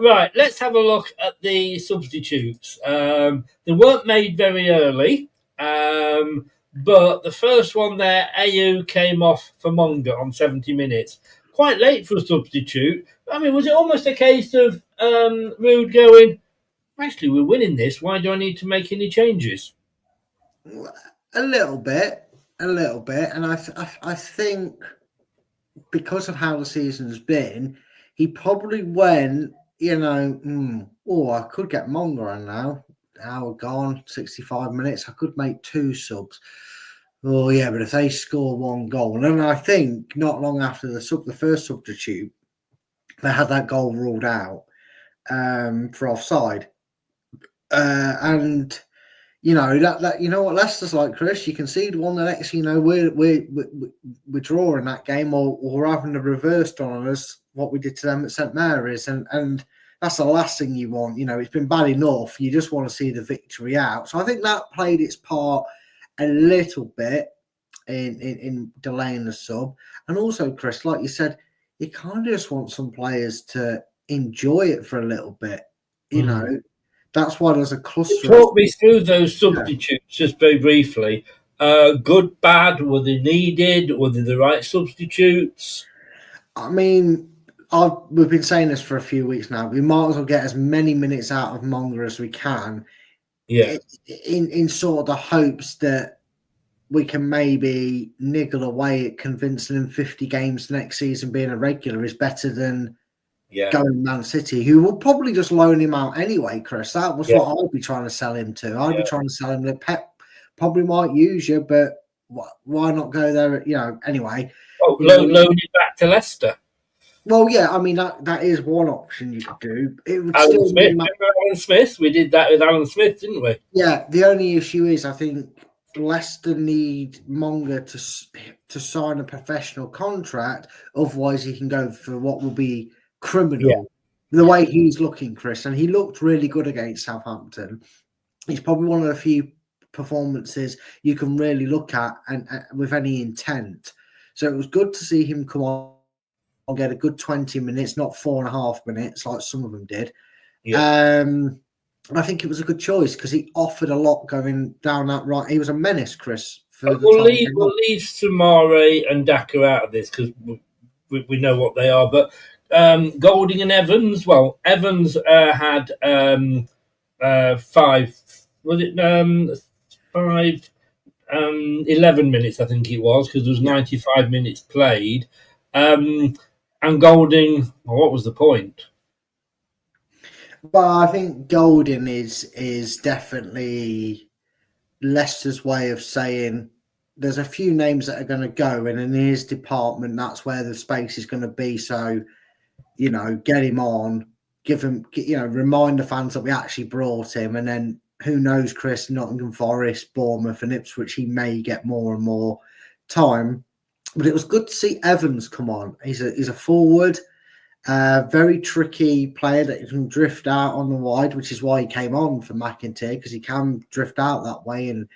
right, let's have a look at the substitutes. They weren't made very early, but the first one there, Ayew came off for Monga on 70 minutes. Quite late for a substitute. I mean, was it almost a case of Rude going, actually, we're winning this, why do I need to make any changes? A little bit. And I think because of how the season's been, he probably went, you know, I could get Monga on now. Hour gone, 65 minutes. I could make 2 subs. Oh, yeah, but if they score 1 goal, and then I think not long after the first substitute, they had that goal ruled out for offside. And, you know, that you know what Leicester's like, Chris? You concede 1, the next, you know, we're drawing that game, or we're having the reversed on us what we did to them at St Mary's, and that's the last thing you want. You know, it's been bad enough. You just want to see the victory out. So I think that played its part a little bit in delaying the sub. And also, Chris, like you said, you kind of just want some players to enjoy it for a little bit. You know, that's why there's a cluster. Talk me through those substitutes just very briefly. Good, bad, were they needed? Were they the right substitutes? I mean, we've been saying this for a few weeks now. We might as well get as many minutes out of Monga as we can. Yeah. In sort of the hopes that we can maybe niggle away at convincing him 50 games next season being a regular is better than going Man City, who will probably just loan him out anyway, Chris. That was what I'd be trying to sell him to. I'd be trying to sell him that Pep probably might use you, but why not go there? You know, anyway. Oh, loan him back to Leicester. Well, yeah, I mean, that is one option you could do. It would Alan still Smith. Remember Alan Smith? We did that with Alan Smith, didn't we? Yeah, the only issue is I think Leicester need Monga to sign a professional contract. Otherwise, he can go for what will be criminal. The way he's looking, Chris, and he looked really good against Southampton. He's probably one of the few performances you can really look at and with any intent. So it was good to see him come on and get a good 20 minutes, not 4.5 minutes like some of them did. And I think it was a good choice because he offered a lot going down that right. He was a menace, Chris, for the time. We'll leave Samare and Daka out of this because we know what they are. But Golding and Evans, well, Evans had 5, was it 5, 11 minutes, I think it was, because there was 95 minutes played. And Golding, well, what was the point? Well, I think Golding is definitely Leicester's way of saying there's a few names that are going to go, and in his department, that's where the space is going to be. So, get him on, give him, remind the fans that we actually brought him, and then who knows, Chris, Nottingham Forest, Bournemouth, and Ipswich, he may get more and more time. But it was good to see Evans come on. He's a forward. Very tricky player that can drift out on the wide, which is why he came on for McIntyre, because he can drift out that way. And,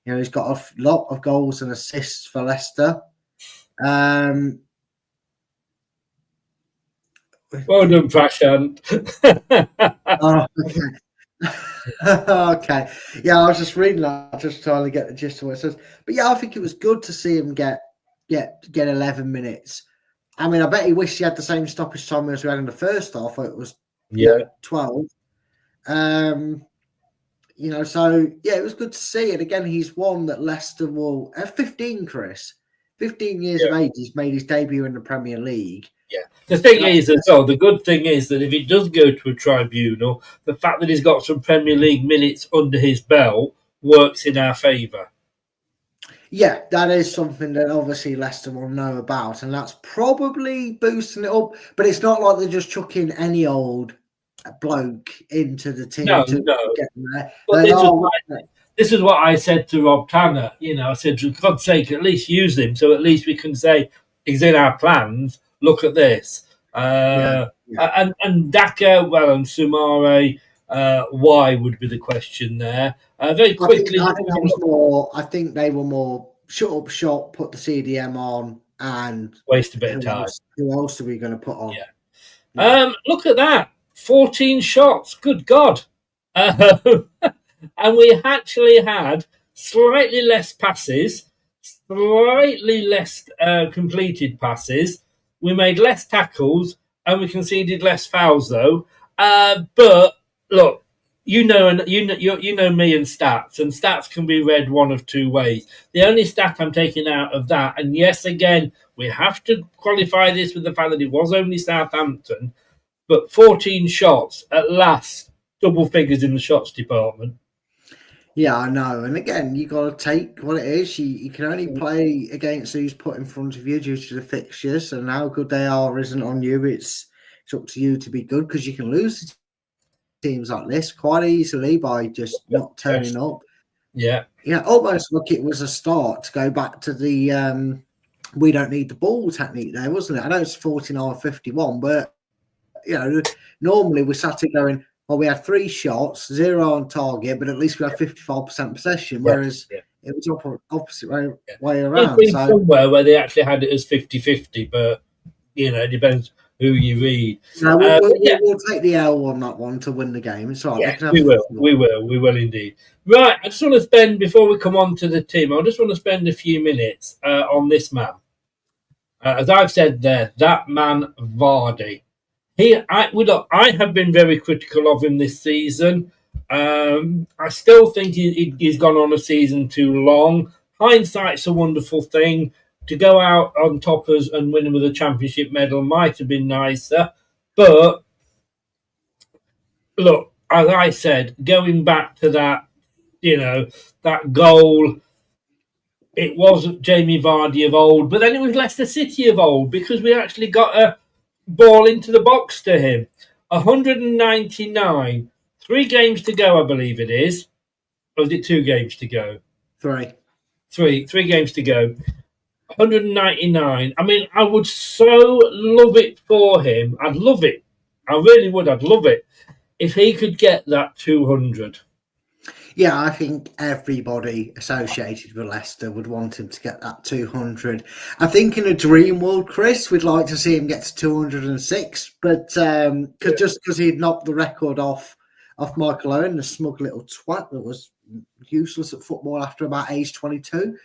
he's got a lot of goals and assists for Leicester. Well done, Prashant. Oh, okay. Okay. Yeah, I was just reading that, just trying to get the gist of what it says. But yeah, I think it was good to see him get 11 minutes. I mean, I bet he wished he had the same stoppage time as we had in the first half. It was 12. So yeah, it was good to see it. Again, he's one that Leicester will at 15, Chris. 15 years of age, he's made his debut in the Premier League. Yeah. The thing is, as well, the good thing is that if it does go to a tribunal, the fact that he's got some Premier League minutes under his belt works in our favour. Yeah, that is something that obviously Leicester will know about, and that's probably boosting it up. But it's not like they're just chucking any old bloke into the team to get them there. But this is what I said to Rob Tanner. I said, for God's sake, at least use him, so at least we can say he's in our plans. Look at this. And Daka, well, and Sumare, why would be the question there. Very quickly, I think they were more shut up shop, put the CDM on, and waste a bit of time. Who else are we going to put on? Yeah. Look at that. 14 shots. Good God. And we actually had slightly less passes, slightly less completed passes. We made less tackles and we conceded less fouls, though. But look, you know me and stats can be read one of two ways. The only stat I'm taking out of that, and yes, again, we have to qualify this with the fact that it was only Southampton, but 14 shots at last, double figures in the shots department. Yeah, I know. And again, you got to take what it is. You can only play against who's put in front of you due to the fixtures, and how good they are isn't on you. It's up to you to be good, because you can lose to teams like this quite easily by just not turning up. Yeah. Almost like it was a start to go back to the we don't need the ball technique there, wasn't it? I know it's 49-51, but normally we sat here going, well, we had 3 shots, 0 on target, but at least we had 55% possession, whereas it was opposite way around. So somewhere where they actually had it as 50-50, but it depends who you read. No, we'll take the L on that one to win the game. It's all right. Yeah, we will indeed. Right, I just want to spend, before we come on to the team, I just want to spend a few minutes on this man. As I've said there, that man Vardy. I have been very critical of him this season. I still think he's gone on a season too long. Hindsight's a wonderful thing. To go out on top and win with a championship medal might have been nicer. But, look, as I said, going back to that, that goal, it wasn't Jamie Vardy of old, but then it was Leicester City of old, because we actually got a ball into the box to him. 199. 3 games to go, I believe it is. Or is it 2 games to go? 3. 3 games to go. 199. I mean, I would so love it for him. I'd love it. I really would. I'd love it if he could get that 200. Yeah, I think everybody associated with Leicester would want him to get that 200. I think in a dream world, Chris, we'd like to see him get to 206, but just because he'd knocked the record off off Michael Owen, the smug little twat that was useless at football after about age 22.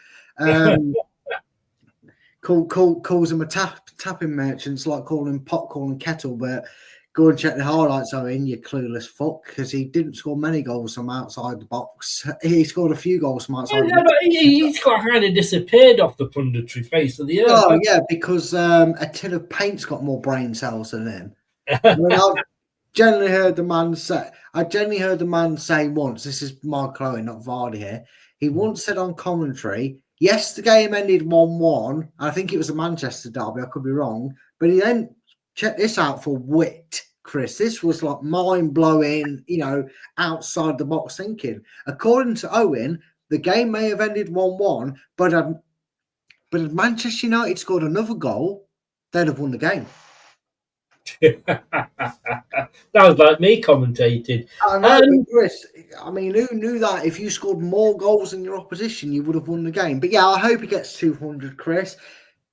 Calls him a tapping merchant. It's like calling him popcorn and kettle, but go and check the highlights, Owen, you clueless fuck, because he didn't score many goals from outside the box. He scored a few goals from outside the box. He's kind of disappeared off the punditry face of the earth. Oh, yeah, because a tin of paint's got more brain cells than him. I've generally heard the man say once, this is Mark Owen, not Vardy here, he once said on commentary, yes, the game ended 1-1. I think it was a Manchester derby, I could be wrong, but he then checked this out for wit, Chris. This was like mind-blowing, outside the box thinking. According to Owen, the game may have ended 1-1, but if Manchester United scored another goal, they'd have won the game. That was like me commentating. I know, Chris. I mean, who knew that if you scored more goals than your opposition, you would have won the game? But yeah, I hope he gets 200, Chris.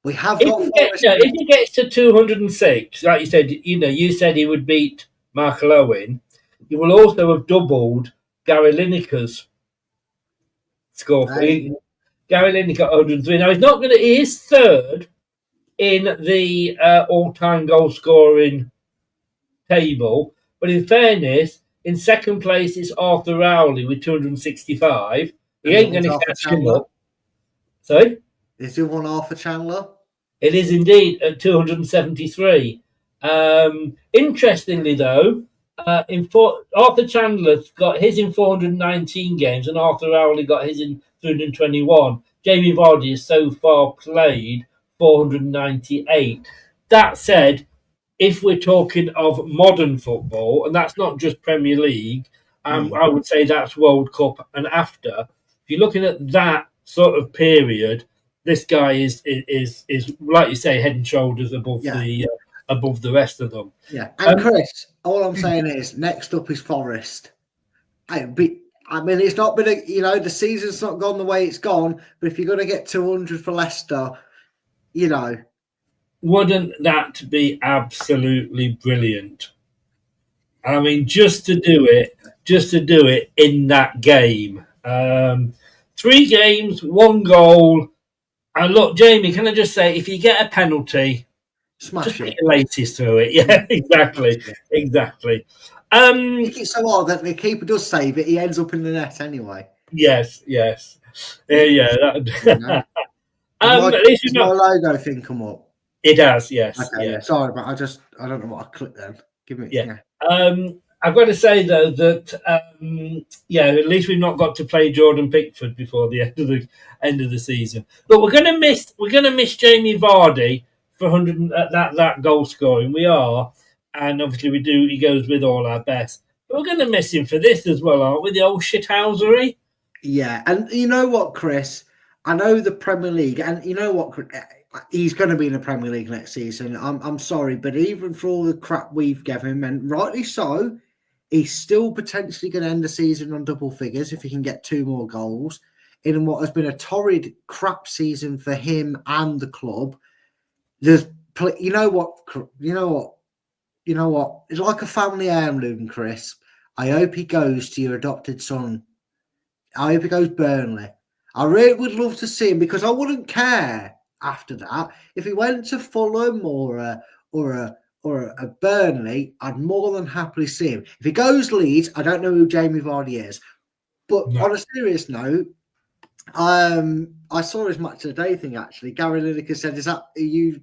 We have got. If he gets to 206, like you said, you said he would beat Michael Owen. He will also have doubled Gary Lineker's score. Gary Lineker 103. Now he's not going to. He is third in the all-time goal scoring table, but in fairness, in second place is Arthur Rowley with 265. He ain't going to catch him up. Sorry? Is there one Arthur Chandler? It is indeed at 273. Interestingly, though, Arthur Chandler's got his in 419 games and Arthur Rowley got his in 321. Jamie Vardy has so far played 498. That said, if we're talking of modern football, and that's not just Premier League, I would say that's World Cup and after. If you're looking at that sort of period, this guy is like you say, head and shoulders above the rest of them. Yeah, and Chris, all I'm saying is next up is Forest. I mean, it's not been the season's not gone the way it's gone, but if you're going to get 200 for Leicester, wouldn't that be absolutely brilliant? I mean, just to do it in that game. 3 games, 1 goal. And look, Jamie, can I just say, if you get a penalty, smash just it. put your laces through it. Yeah, exactly. I think it's so hard that the keeper does save it. He ends up in the net anyway. Yes. Yeah. At least my logo thing come up. It has, yes. Okay, yeah. Sorry, but I don't know what I clicked then. Give me. Yeah. I've got to say though that at least we've not got to play Jordan Pickford before the end of the season. But we're gonna miss Jamie Vardy for 100 that goal scoring. We are, and obviously we do. He goes with all our best. But we're gonna miss him for this as well, aren't we? The old shithousery. Yeah, and you know what, Chris? I know the Premier League, and you know what? He's going to be in the Premier League next season. I'm sorry, but even for all the crap we've given him, and rightly so, he's still potentially going to end the season on double figures if he can get 2 more goals in what has been a torrid crap season for him and the club. You know what? It's like a family heirloom, Chris. I hope he goes to your adopted son. I hope he goes Burnley. I really would love to see him because I wouldn't care after that if he went to Fulham or a Burnley. I'd more than happily see him. If he goes Leeds, I don't know who Jamie Vardy is. But on a serious note, I saw his match of the day thing actually. Gary Lineker said, "Is that you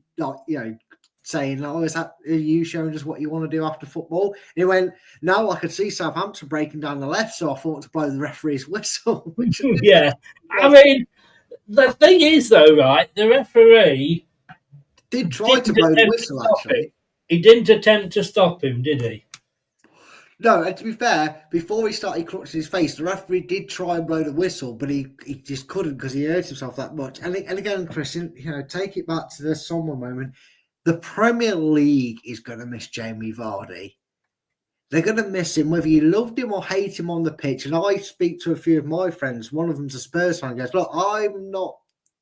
saying, is that you showing us what you want to do after football?" And he went, "No, I could see Southampton breaking down the left, so I thought to blow the referee's whistle." Yeah. I mean, the thing is, though, right, the referee did try to blow the whistle, actually. He didn't attempt to stop him, did he? No, and to be fair, before he started clutching his face, the referee did try and blow the whistle, but he just couldn't because he hurt himself that much. And again, Christian, take it back to the Sommer moment. The Premier League is going to miss Jamie Vardy. They're going to miss him, whether you loved him or hate him on the pitch. And I speak to a few of my friends. One of them's a Spurs fan. Goes, "Look, I'm not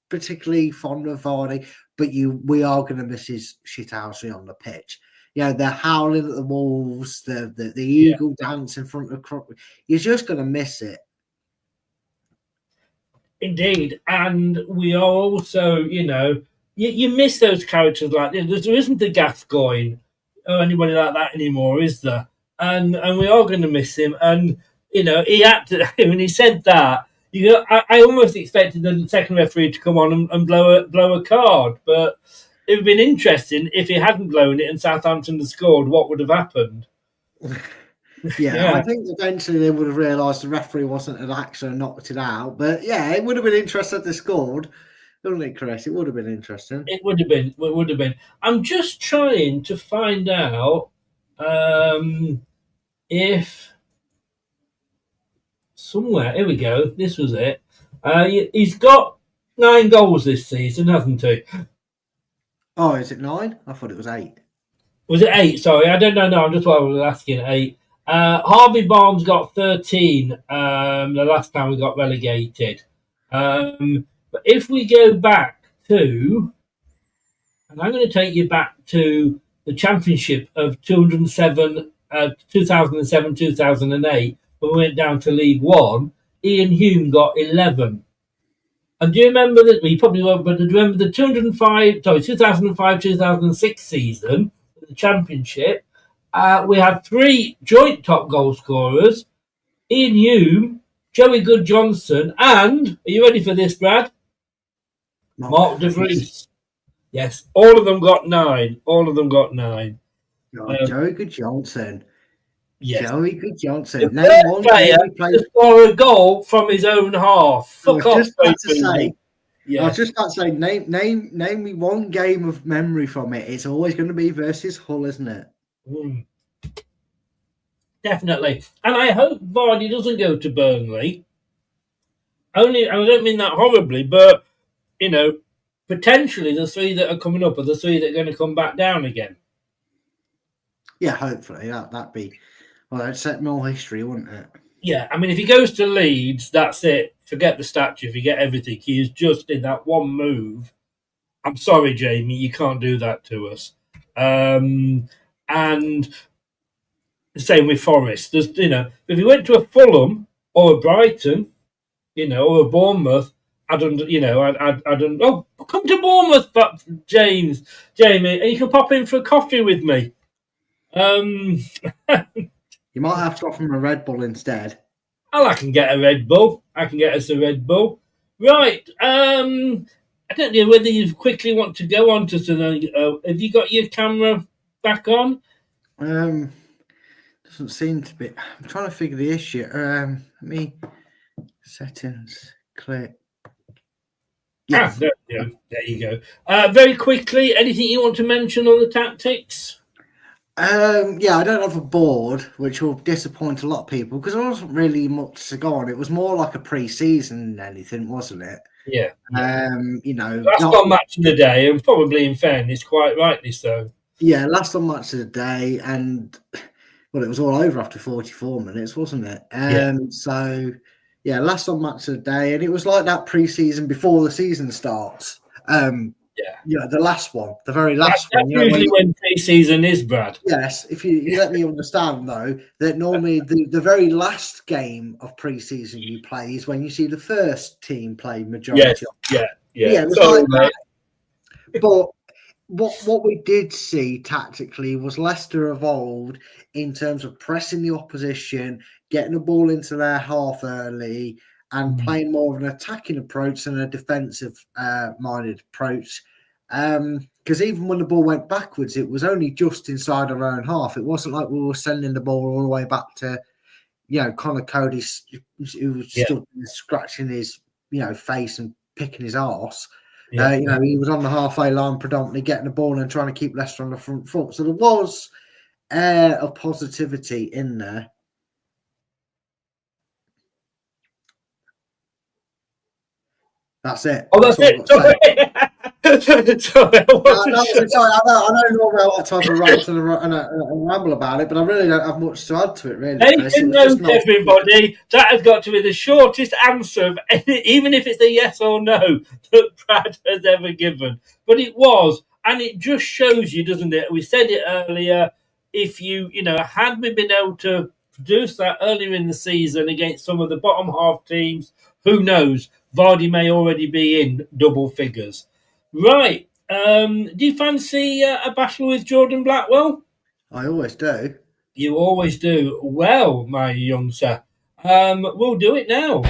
particularly fond of Vardy, but we are going to miss his shithousery on the pitch." they're howling at the wolves, the eagle dance in front of you're just going to miss it. Indeed. And we are also, you miss those characters like this. There isn't the Gascoigne or anybody like that anymore, is there? And we are going to miss him. And, he acted, when he said that, I almost expected the second referee to come on and blow a card. But it would have been interesting if he hadn't blown it and Southampton had scored, what would have happened? Yeah, I think eventually they would have realised the referee wasn't an actor and knocked it out. But yeah, it would have been interesting if they scored. Wouldn't it, Chris? It would have been interesting. It would have been. It would have been. I'm just trying to find out if somewhere. Here we go. This was it. He's got 9 goals this season, hasn't he? Oh, is it 9? I thought it was 8. Was it 8? Sorry, I don't know. No, I'm just what I was asking. 8. Harvey Barnes got 13 the last time we got relegated. But if we go back to, and I'm going to take you back to the championship of 2007-2008, when we went down to League One, Ian Hume got 11. And do you remember that? Well, you probably won't, but do you remember the 2005-2006 season, the championship? We had 3 joint top goal scorers: Ian Hume, Joey Good-Johnson, and, are you ready for this, Brad? Mark De Vries. Yes, all of them got 9. All of them got 9. Joey Good-Johnson. Yes. Joey Good-Johnson. The first player to score a goal from his own half. I was just about to say, name me one game of memory from it. It's always going to be versus Hull, isn't it? Definitely. And I hope Vardy doesn't go to Burnley. Only, and I don't mean that horribly, but, potentially the 3 that are coming up are the 3 that are going to come back down again. Yeah, hopefully. That'd be, that'd set more history, wouldn't it? Yeah, I mean, if he goes to Leeds, that's it. Forget the statue, forget everything. He is just in that one move. I'm sorry, Jamie, you can't do that to us. And the same with Forest. There's, if he went to a Fulham or a Brighton, or a Bournemouth, I'd come to Bournemouth, but Jamie, and you can pop in for a coffee with me. You might have to offer him a Red Bull instead. Oh, I can get a Red Bull. I can get us a Red Bull. Right. I don't know whether you quickly want to go on to something. Have you got your camera back on? Doesn't seem to be. I'm trying to figure the issue. Let me settings click. Yeah, there you go. Very quickly, anything you want to mention on the tactics? Yeah, I don't have a board, which will disappoint a lot of people because there wasn't really much to go on. It was more like a pre-season than anything, wasn't it? Yeah. Last on match of the day, and probably in fairness, quite rightly so. Yeah, last on match of the day, and it was all over after 44 minutes, wasn't it? So, yeah, last on match of the day, and it was like that pre-season before the season starts. The last one, the very last one. That's usually when pre-season is, Brad. Yes, if you let me understand, though, that normally the very last game of pre-season you play is when you see the first team play majority. Yeah. It was like that. But what we did see tactically was Leicester evolved in terms of pressing the opposition, getting the ball into their half early, and playing more of an attacking approach than a defensive-minded approach. Because even when the ball went backwards, it was only just inside our own half. It wasn't like we were sending the ball all the way back to, Connor Cody, who was still scratching his, face and picking his arse. He was on the halfway line predominantly getting the ball and trying to keep Leicester on the front foot. So there was air of positivity in there. That's it. Oh, that's it. Sorry. Sorry, I know normally I like to have a rant and ramble about it, but I really don't have much to add to it, really. Everybody, that has got to be the shortest answer, even if it's a yes or no, that Brad has ever given. But it was And it just shows you, doesn't it? We said it earlier. If had we been able to produce that earlier in the season against some of the bottom half teams, who knows? Vardy may already be in double figures. Right. Do you fancy a battle with Jordan Blackwell? I always do. You always do. Well, my young sir, we'll do it now.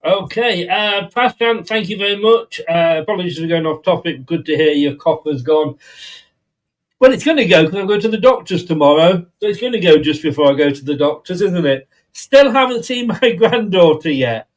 Okay, Prashant, thank you very much. Apologies for going off topic. Good to hear your copper's gone. Well, it's going to go because I'm going to the doctors tomorrow. So it's going to go just before I go to the doctors, isn't it? Still haven't seen my granddaughter yet.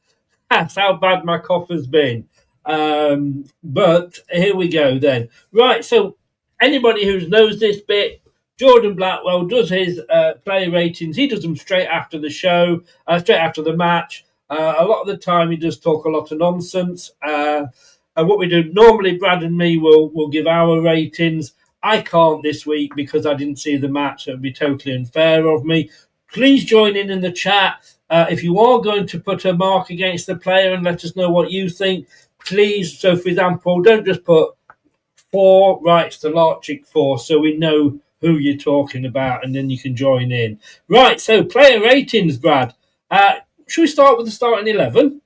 That's how bad my copper's been. But here we go then. Right, so anybody who knows this bit, Jordan Blackwell does his player ratings. He does them straight after the show, straight after the match. A lot of the time, he does talk a lot of nonsense. And what we do normally, Brad and me will give our ratings. I can't this week because I didn't see the match. It would be totally unfair of me. Please join in the chat. If you are going to put a mark against the player and let us know what you think, please. So, for example, don't just put 4 rights to Larchik 4 so we know who you're talking about and then you can join in. Right, so player ratings, Brad. Should we start with the starting 11?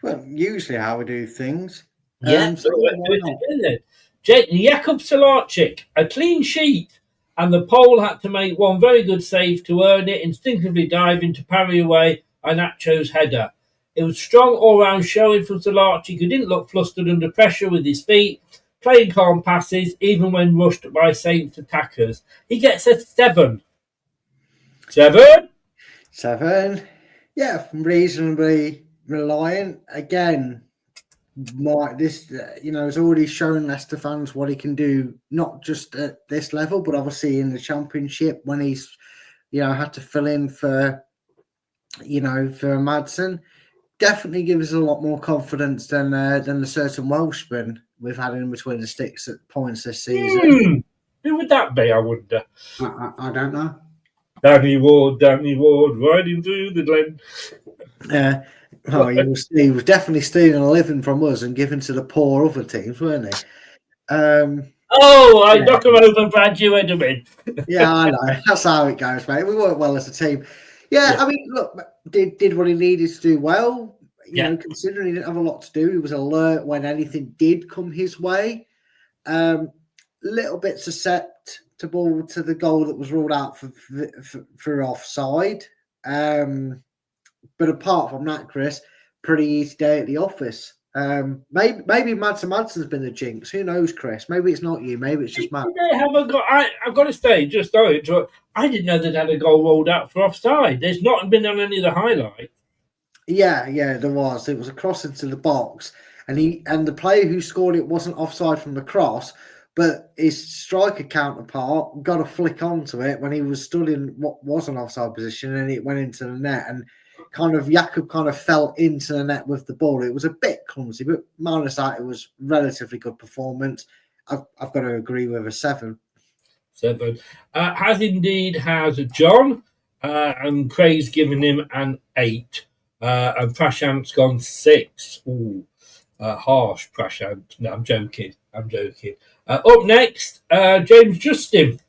Well, usually how we do things. Yeah, Jakub Salarczyk, a clean sheet, and the Pole had to make one very good save to earn it, instinctively diving to parry away Iheanacho's header. It was strong all-round showing from Salarczyk, who didn't look flustered under pressure with his feet, playing calm passes, even when rushed by Saints attackers. He gets a 7. 7? 7. Yeah, reasonably reliant. Again, has already shown Leicester fans what he can do, not just at this level, but obviously in the Championship when he's, had to fill in for Madsen. Definitely gives us a lot more confidence than the certain Welshman we've had in between the sticks at points this season. Who would that be, I wonder? I don't know. Danny Ward, riding through the glen. He was definitely stealing a living from us and giving to the poor other teams, weren't he? I knock him over, Brad, you had him in. Yeah, I know. That's how it goes, mate. We work well as a team. Yeah, I mean, look, did what he needed to do well. Considering he didn't have a lot to do, he was alert when anything did come his way. Little bit susceptible to the goal that was ruled out for offside. But apart from that, Chris, pretty easy day at the office. Maybe Madsen's been the jinx. Who knows, Chris? Maybe it's not you. Maybe it's just Matt. I've got to say, I didn't know they'd had a goal rolled out for offside. There's not been on any of the highlights. Yeah, there was. It was a cross into the box, and the player who scored it wasn't offside from the cross, but his striker counterpart got a flick onto it when he was stood in what was an offside position, and it went into the net. And Jakub kind of fell into the net with the ball. It was a bit clumsy, but minus that, it was relatively good performance. I've got to agree with a 7. 7. Has John, and Craig's given him an 8. And Prashant's gone 6. Ooh, harsh, Prashant. No, I'm joking. Up next, James Justin.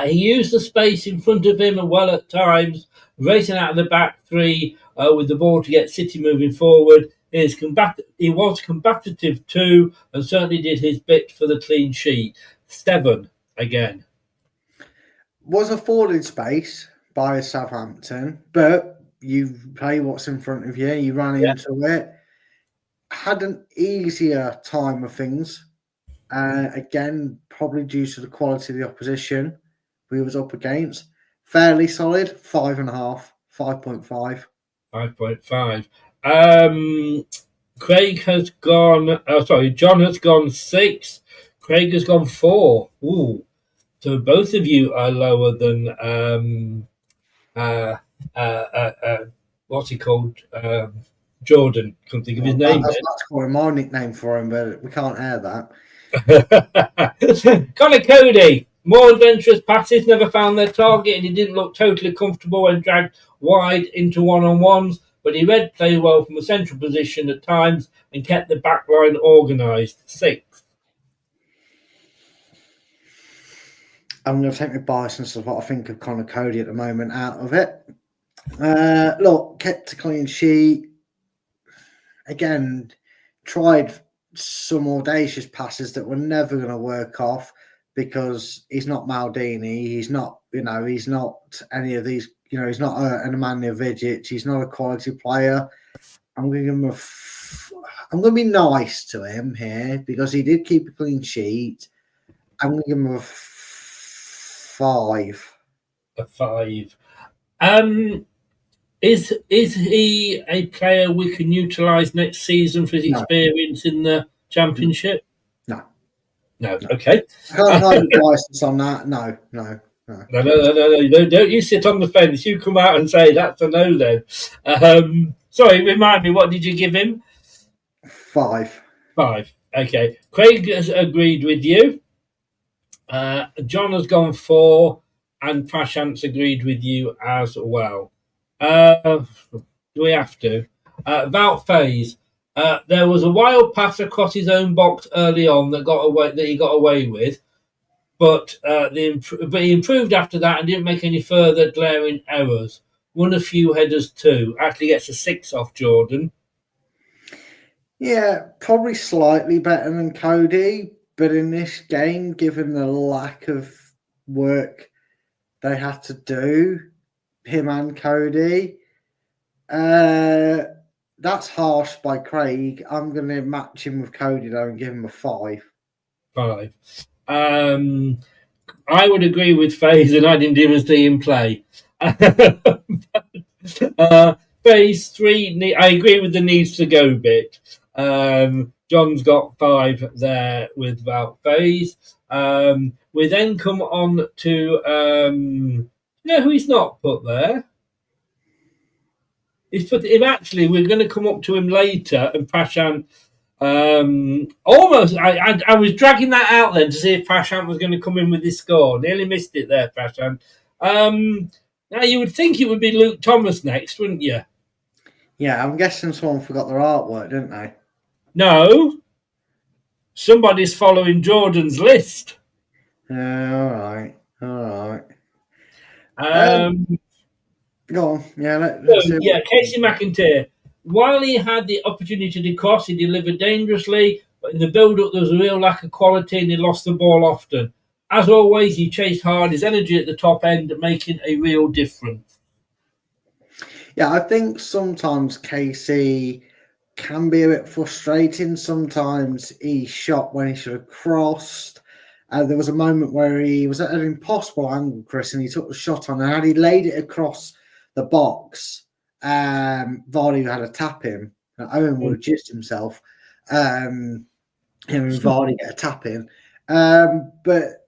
He used the space in front of him and well at times, racing out of the back 3 with the ball to get City moving forward. He was combative too, and certainly did his bit for the clean sheet. 7 again. Was afforded space by Southampton, but you play what's in front of you. You ran into it. Had an easier time of things. Again, probably due to the quality of the opposition we was up against. Fairly solid, 5.5, 5.5. 5.5. Craig has gone. John has gone 6. Craig has gone 4. Ooh, so both of you are lower than what's he called? Jordan. Couldn't think of his name. I was about to call my nickname for him, but we can't air that. Connor Cody. More adventurous passes, never found their target, and he didn't look totally comfortable when dragged wide into one-on-ones, but he read play well from a central position at times and kept the back line organised. 6. I'm going to take my bias of what I think of Connor Cody at the moment out of it. Look, kept a clean sheet. Again, tried some audacious passes that were never going to work off because he's not Maldini. He's not, he's not any of these, he's not an Emmanuel Vidic. He's not a quality player. I'm going to give him I'm going to be nice to him here because he did keep a clean sheet. I'm going to give him a 5. A 5. Is he a player we can utilise next season for his experience in the Championship? No. Okay. I can't have a license on that. No. No. Don't you sit on the fence. You come out and say that's a no then. Sorry, remind me, what did you give him? 5. 5. Okay. Craig has agreed with you. John has gone 4, and Prashant's agreed with you as well. Do we have to? About Faze. There was a wild pass across his own box early on that he got away with, but he improved after that and didn't make any further glaring errors. Won a few headers too. Actually gets a 6 off Jordan. Yeah, probably slightly better than Cody, but in this game, given the lack of work they have to do, him and Cody, that's harsh by Craig. I'm going to match him with Cody though and give him a 5. 5. I would agree with Faze, and I didn't even see him play. Faze 3. I agree with the needs to go bit. John's got 5 there without Faze. We then come on to who he's not put there. He's put him. Actually, we're going to come up to him later, and Prashant. Almost, I was dragging that out then to see if Prashant was going to come in with this score. Nearly missed it there, Prashant. Now you would think it would be Luke Thomas next, wouldn't you? Yeah, I'm guessing someone forgot their artwork, didn't they? No, somebody's following Jordan's list. All right. Go on. Yeah, Casey McIntyre. While he had the opportunity to cross, he delivered dangerously, but in the build-up there was a real lack of quality and he lost the ball often. As always, he chased hard, his energy at the top end, making a real difference. Yeah, I think sometimes Casey can be a bit frustrating. Sometimes he shot when he should have crossed. There was a moment where he was at an impossible angle, Chris, and he took the shot on, and had he laid it across the box, Vardy had to tap him. Owen would have jizzed himself. Him and Vardy get a tap in. But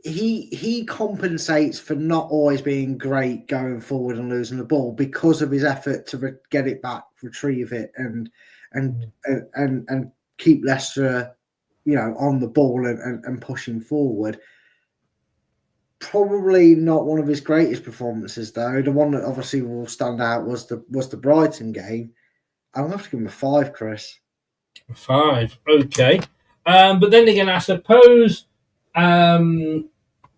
he compensates for not always being great going forward and losing the ball because of his effort to get it back, retrieve it, and keep Leicester, on the ball and pushing forward. Probably not one of his greatest performances, though. The one that obviously will stand out was the Brighton game. I'm going to have to give him a 5, Chris. 5, okay. But then again, I suppose, and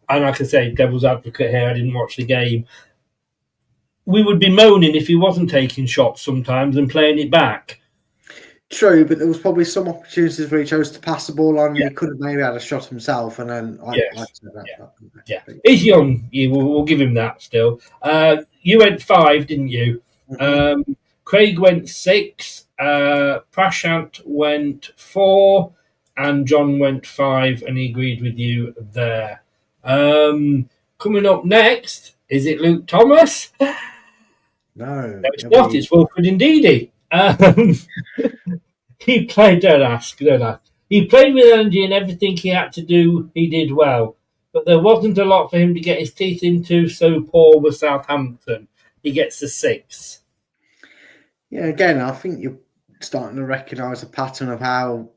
like I say, devil's advocate here, I didn't watch the game. We would be moaning if he wasn't taking shots sometimes and playing it back. True, but there was probably some opportunities where he chose to pass the ball on and he could have maybe had a shot himself. And then, he's young. We'll give him that still. You went 5, didn't you? Mm-hmm. Craig went 6. Prashant went 4. And John went 5, and he agreed with you there. Coming up next, is it Luke Thomas? No, it's not. It's Wilfred Ndidi. He played. Don't ask. He played with energy, and everything he had to do, he did well. but there wasn't a lot for him to get his teeth into, so poor was Southampton. He gets a 6. Yeah, again, I think you're starting to recognise a pattern of how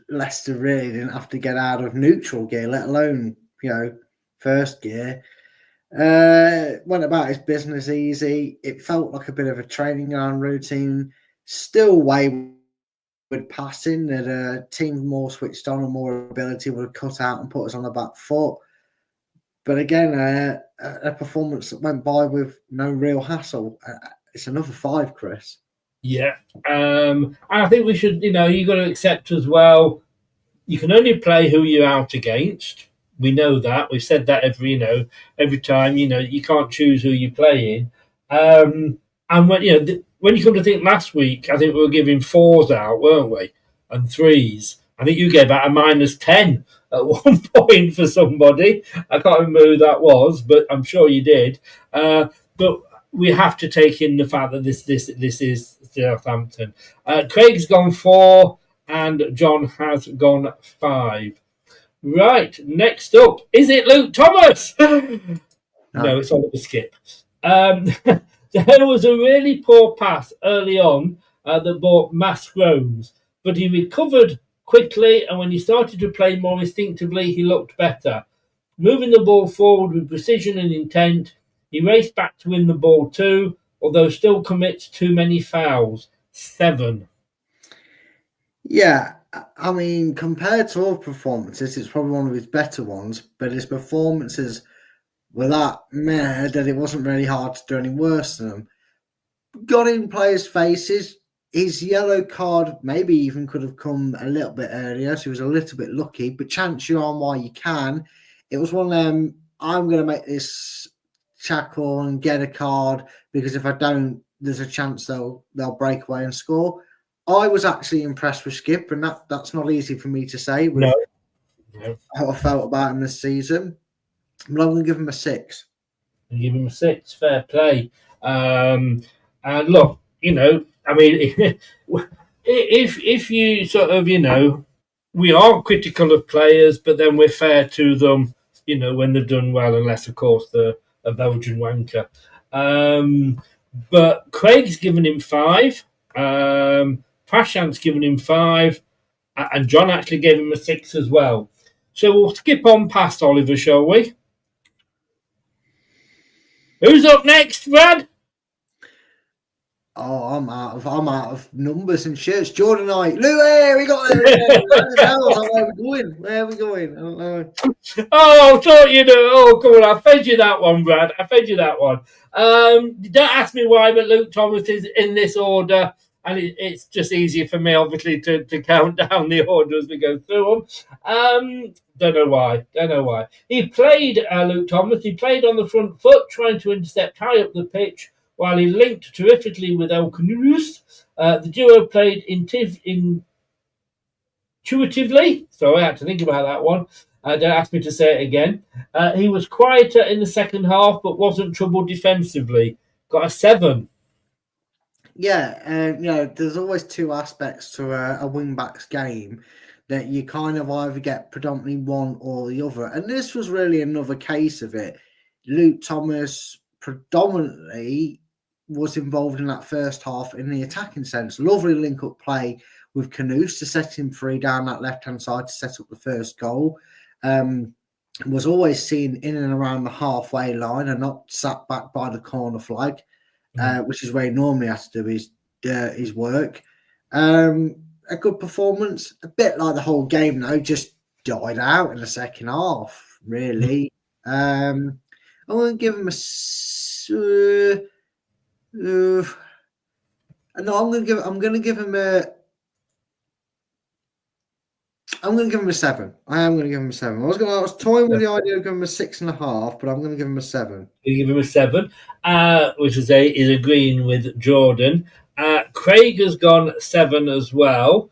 Leicester really didn't have to get out of neutral gear, let alone, first gear. Went about his business easy. It felt like a bit of a training ground routine. Still wayward passing that a team more switched on and more ability would have cut out and put us on the back foot. But again, a performance that went by with no real hassle. It's another 5, Chris. Yeah. And I think we should, you've got to accept as well, you can only play who you're out against. We know that. We've said that every time, you can't choose who you're playing. And when you come to think last week, I think we were giving 4s out, weren't we? And 3s. I think you gave out a -10 at one point for somebody. I can't remember who that was, but I'm sure you did. But we have to take in the fact that this is Southampton. Craig's gone 4 and John has gone 5. Right, next up, is it Luke Thomas? No, it's Oliver Skip. There was a really poor pass early on that brought mass groans, but he recovered quickly, and when he started to play more instinctively, he looked better. Moving the ball forward with precision and intent, he raced back to win the ball too, although still commits too many fouls. 7. Yeah, I mean, compared to other performances, it's probably one of his better ones, but his performances were that it wasn't really hard to do any worse than them. Got in players' faces. His yellow card maybe even could have come a little bit earlier, so he was a little bit lucky, but chance you on while you can. It was one of them, I'm going to make this tackle and get a card, because if I don't, there's a chance they'll break away and score. I was actually impressed with Skip, and that's not easy for me to say with how I felt about him this season. But I'm going to give him a 6. You give him a 6, fair play. And look, I mean, if you sort of, we are critical of players, but then we're fair to them, when they've done well, unless, of course, they're a Belgian wanker. But Craig's given him 5. Prashant's given him 5. And John actually gave him a 6 as well. So we'll skip on past Oliver, shall we? Who's up next, Brad? Oh, I'm out of numbers and shirts. Jordan Knight. Louis, we got there. Where are we going? I don't know. Oh, I thought Oh, come on. I fed you that one, Brad. I fed you that one. Don't ask me why, but Luke Thomas is in this order, and it's just easier for me, obviously, to count down the order as we go through them. Don't know why. He played, Luke Thomas. He played on the front foot, trying to intercept high up the pitch, while he linked terrifically with El Canus. The duo played intuitively. Sorry, I had to think about that one. Don't ask me to say it again. He was quieter in the second half, but wasn't troubled defensively. Got a 7. Yeah, there's always 2 aspects to a wing-back's game, that you kind of either get predominantly one or the other. And this was really another case of it. Luke Thomas predominantly was involved in that first half in the attacking sense. Lovely link-up play with Canus to set him free down that left-hand side to set up the first goal. Was always seen in and around the halfway line and not sat back by the corner flag, which is where he normally has to do his work. A good performance, a bit like the whole game though, just died out in the second half, really. I'm going to give him I'm going to give him a 7. I am going to give him a 7. I was toying with the idea of giving him a 6.5, but I'm going to give him a 7. You give him a 7, which is agreeing with Jordan. Craig has gone 7 as well.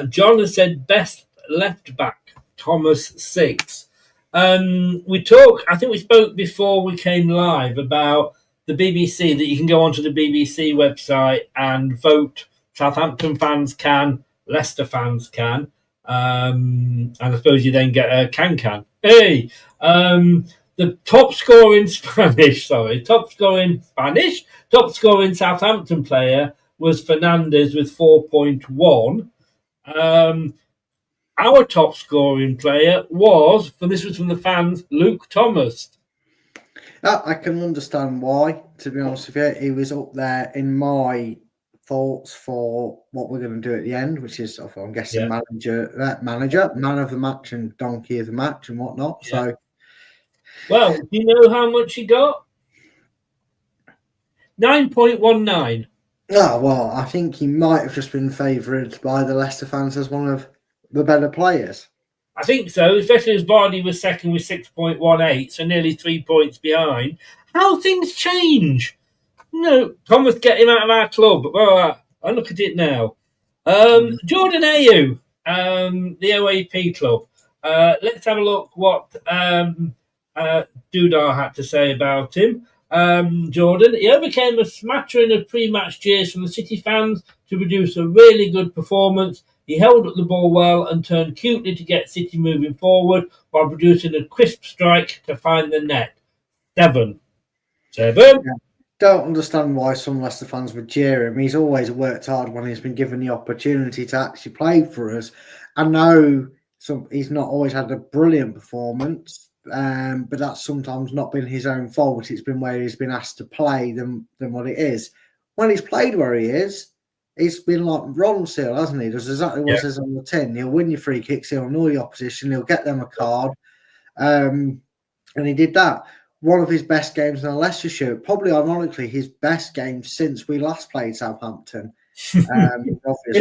John has said best left back, Thomas 6. I think we spoke before we came live about the BBC, that you can go onto the BBC website and vote. Southampton fans can, Leicester fans can. And I suppose you then get a can. Hey, the top scoring Southampton player was Fernandez with 4.1. Our top scoring player was, this was from the fans, Luke Thomas. I can understand why, to be honest with you. He was up there in my thoughts for what we're going to do at the end, which is, I'm guessing, manager, man of the match and donkey of the match and whatnot. Yeah. So, well, do you know how much he got? 9.19. Oh, well, I think he might have just been favoured by the Leicester fans as one of the better players. I think so, especially as Vardy was second with 6.18, so nearly 3 points behind. How things change. Thomas, get him out of our club. I look at it now. Jordan Ayew, the OAP club. Let's have a look what Dudar had to say about him. Jordan, he overcame a smattering of pre-match cheers from the City fans to produce a really good performance. He held up the ball well and turned cutely to get City moving forward while producing a crisp strike to find the net. 7. Yeah. Don't understand why some Leicester fans would jeer him. He's always worked hard when he's been given the opportunity to actually play for us. I know he's not always had a brilliant performance, but that's sometimes not been his own fault. It's been where he's been asked to play than what it is. When he's played where he is, he's been like Ronseal, hasn't he? Does exactly what it says on the tin. He'll win your free kicks, he'll annoy the opposition, he'll get them a card. And he did that. One of his best games in a Leicester shirt, probably ironically his best game since we last played Southampton. He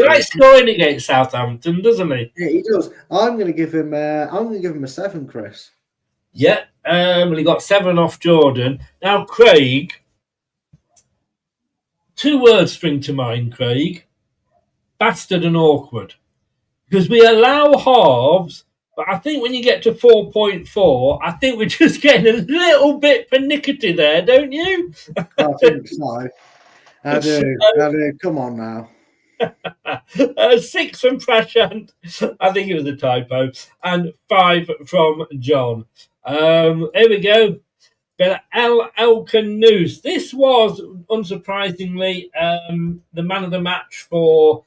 likes scoring against Southampton, doesn't he? Yeah, he does. I'm going to give him a 7, Chris. Yeah, well, he got 7 off Jordan. Now, Craig, 2 words spring to mind, Craig. Bastard and awkward. Because we allow halves, but I think when you get to 4.4, I think we're just getting a little bit pernickety there, don't you? I think so. I do. Come on now. 6 from Prashant. I think it was a typo. And 5 from John. Here we go. El Canoes. This was, unsurprisingly, the man of the match for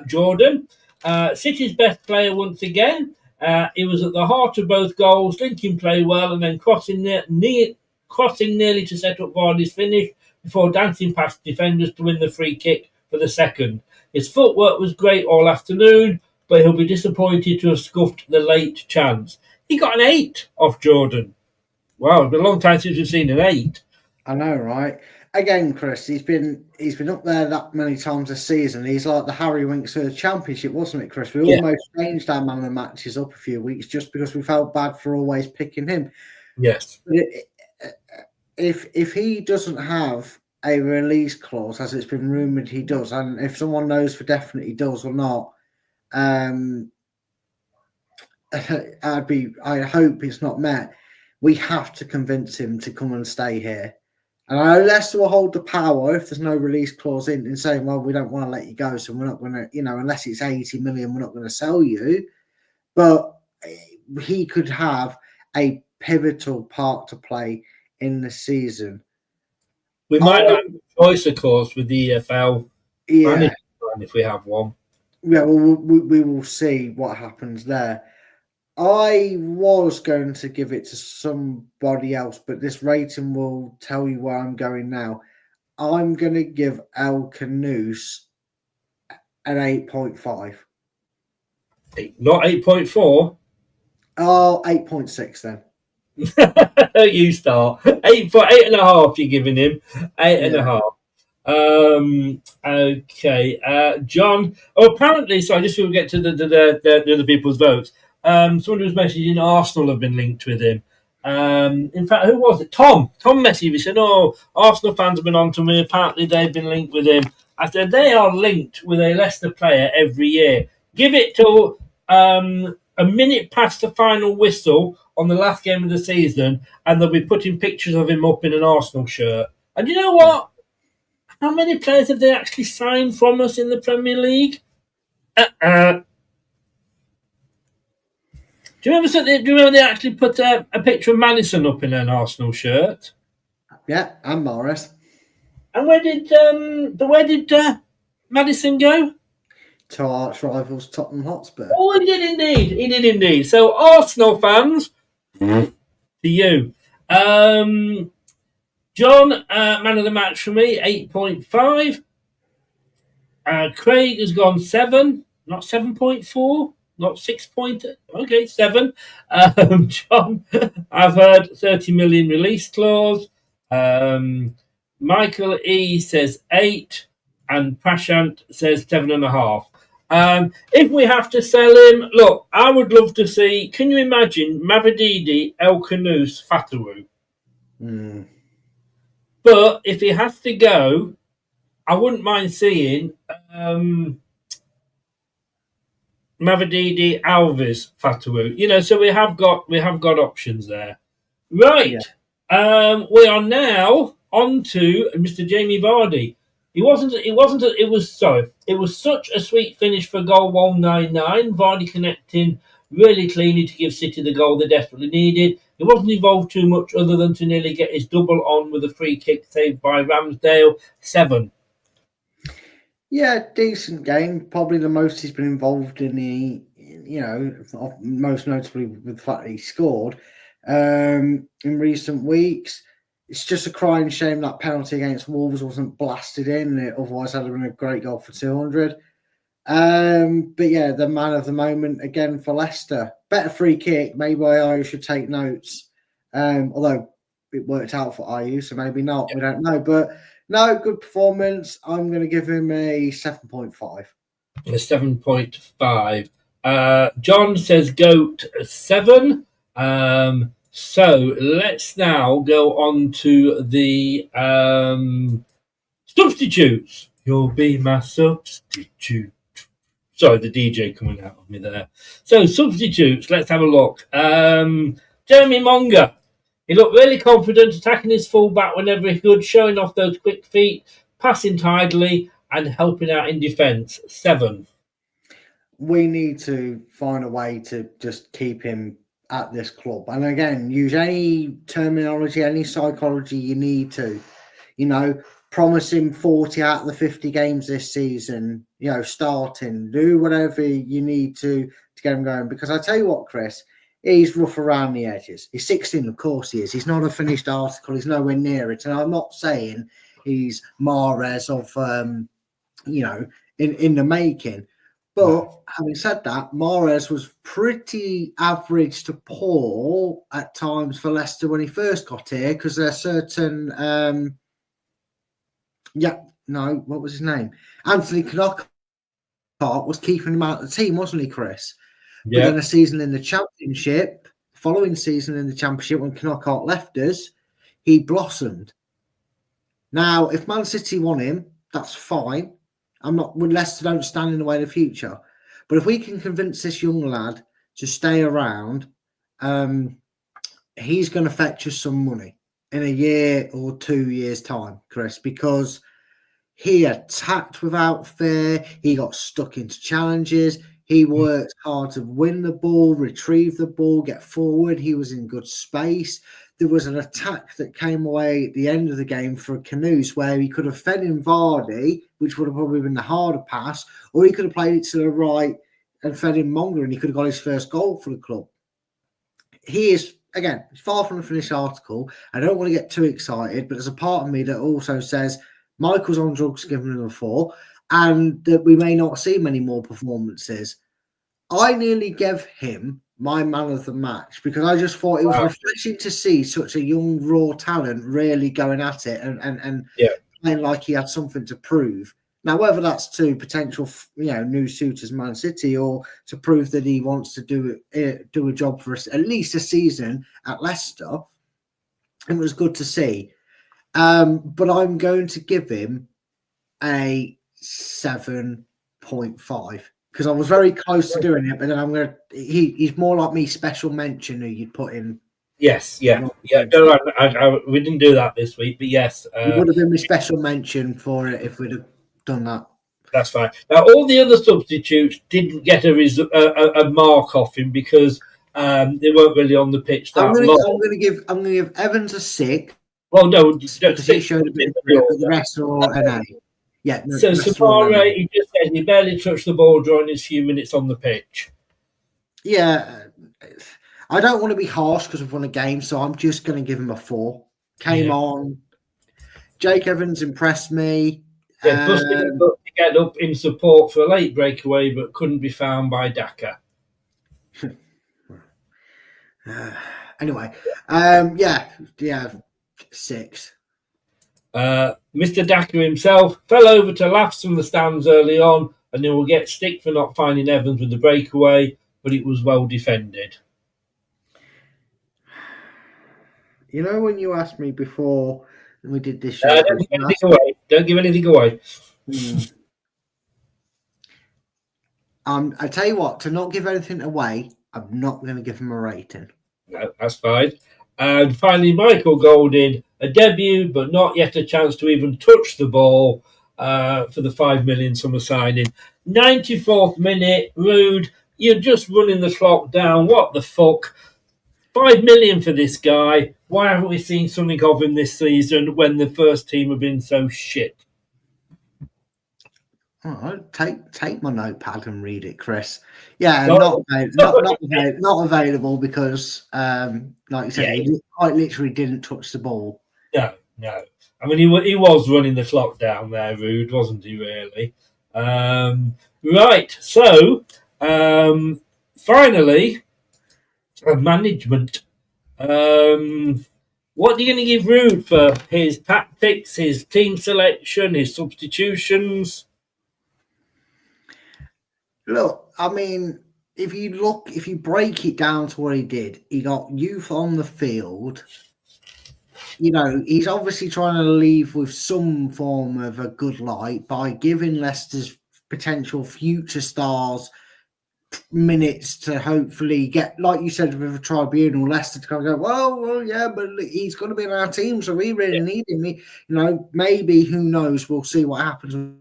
Jordan. City's best player once again. He was at the heart of both goals, linking play well, and then crossing nearly to set up Vardy's finish before dancing past defenders to win the free kick for the second. His footwork was great all afternoon, but he'll be disappointed to have scuffed the late chance. He got an 8 off Jordan. Wow, it's been a long time since we've seen an 8. I know, right? Again, Chris, he's been up there that many times this season. He's like the Harry Winks of the Championship, wasn't it, Chris? We almost changed our man of the matches up a few weeks just because we felt bad for always picking him. Yes. If he doesn't have a release clause, as it's been rumoured he does, and if someone knows for definite he does or not, I hope it's not met. We have to convince him to come and stay here. And I know Leicester will hold the power if there's no release clause in saying, well, we don't want to let you go, so we're not going to, unless it's 80 million, we're not going to sell you. But he could have a pivotal part to play in the season. We might have a choice, of course, with the EFL if we have one. Yeah, well, we will see what happens there. I was going to give it to somebody else, but this rating will tell you where I'm going now. I'm going to give El Canoes an 8.5. Not 8.4? Oh, 8.6 then. You start. 8.5 you're giving him. 8.5. Okay. John. Oh, apparently, so I just will get to the other people's votes. Someone who's messaging Arsenal have been linked with him. In fact, who was it? Tom messaged me, said, Arsenal fans have been on to me. Apparently, they've been linked with him. I said, they are linked with a Leicester player every year. Give it till a minute past the final whistle on the last game of the season, and they'll be putting pictures of him up in an Arsenal shirt. And you know what? How many players have they actually signed from us in the Premier League? Do you remember something? Do you remember they actually put a picture of Madison up in an Arsenal shirt? Yeah, and Morris. And where did Madison go? To our arch rivals Tottenham Hotspur. Oh, he did indeed. He did indeed. So, Arsenal fans, to you. John, man of the match for me, 8.5. Craig has gone 7, not 7.4, not 6. Okay, 7. John, I've heard 30 million release clause. Michael E says 8, and Prashant says 7.5. If we have to sell him, look, I would love to see. Can you imagine Mavididi, El Khanous, Fatawu? But if he has to go, I wouldn't mind seeing Mavididi, Alves, Fatawu. So we have got options there. Right. Yeah. We are now on to Mr. Jamie Vardy. It was such a sweet finish for goal 199. Vardy connecting really cleanly to give City the goal they desperately needed. He wasn't involved too much other than to nearly get his double on with a free kick saved by Ramsdale. 7. Yeah, decent game. Probably the most he's been involved in most notably with the fact that he scored in recent weeks. It's just a crying shame that penalty against Wolves wasn't blasted in. It otherwise had been a great goal for 200. But yeah, the man of the moment again for Leicester. Better free kick. Maybe IU should take notes. Although it worked out for IU, so maybe not. We don't know. But no, good performance. I'm going to give him a 7.5. A 7.5. John says GOAT 7. So let's now go on to the substitutes. You'll be my substitute. Sorry, the DJ coming out of me there. So substitutes, let's have a look. Jeremy Monga. He looked really confident, attacking his fullback whenever he could, showing off those quick feet, passing tidily, and helping out in defence. 7. We need to find a way to just keep him at this club. And again, use any terminology, any psychology you need to. Promise him 40 out of the 50 games this season, starting. Do whatever you need to get him going. Because I tell you what, Chris, he's rough around the edges. He's 16, of course he is. He's not a finished article. He's nowhere near it. And I'm not saying he's Mahrez of, in the making. But having said that, Mahrez was pretty average to poor at times for Leicester when he first got here because there's certain, what was his name? Anthony Knockart was keeping him out of the team, wasn't he, Chris? Yeah. But then a season in the Championship, following season in the Championship when Knockart left us, he blossomed. Now, if Man City want him, that's fine. Leicester don't stand in the way of the future. But if we can convince this young lad to stay around, he's going to fetch us some money in a year or 2 years' time, Chris, because he attacked without fear. He got stuck into challenges. He worked hard to win the ball, retrieve the ball, get forward. He was in good space. There was an attack that came away at the end of the game for Khanous where he could have fed in Vardy, which would have probably been the harder pass, or he could have played it to the right and fed in Monga and he could have got his first goal for the club. He is, again, far from a finished article. I don't want to get too excited, but there's a part of me that also says Michael's on drugs giving him a 4 and that we may not see many more performances. I nearly gave him my man of the match because I just thought it was refreshing to see such a young, raw talent really going at it and playing like he had something to prove. Now, whether that's to potential, new suitors Man City or to prove that he wants to do a job for us, at least a season at Leicester, it was good to see. But I'm going to give him a 7.5. Because I was very close to doing it, but then he's more like me, special mention who you'd put in. Yes, yeah. No, we didn't do that this week, but yes. It would have been my special mention for it if we'd have done that. That's fine. Now, all the other substitutes didn't get a mark off him because They weren't really on the pitch that long. I'm gonna give Evans a 6. Well, no, Because he showed a bit of grit, but the rest are all an 8. Yeah, no, so the rest are all an Sapara, 8. he just said he barely touched the ball during his few minutes on the pitch. Yeah, I don't want to be harsh because we've won a game, so I'm just going to give him a 4. Came on. Jake Evans impressed me. Yeah, busted him up to get up in support for a late breakaway, but couldn't be found by Daka. Anyway, 6. Mr. Daka himself fell over to laughs from the stands early on, and he will get stick for not finding Evans with the breakaway, but it was well defended. You know, when you asked me before we did this show, Don't give anything away. Don't give anything away. I tell you what, to not give anything away, I'm not going to give him a rating. No, that's fine. And finally, Michael Golding, a debut, but not yet a chance to even touch the ball for the 5 million summer signing. 94th minute, Rude, you're just running the clock down. What the fuck? 5 million for this guy. Why haven't we seen something of him this season when the first team have been so shit? Oh, take my notepad and read it, Chris. Yeah, not available because, like you said, he quite literally didn't touch the ball. No. I mean, he was running the clock down there, Rude, wasn't he, really? Right, so, finally, management. What are you going to give Rude for his tactics, his team selection, his substitutions? Look, I mean, if you break it down to what he did, he got youth on the field. You know, he's obviously trying to leave with some form of a good light by giving Leicester's potential future stars minutes to hopefully get, like you said, with a tribunal, Leicester to kind of go, well, yeah, but he's going to be in our team, so we really need him. Maybe, who knows, we'll see what happens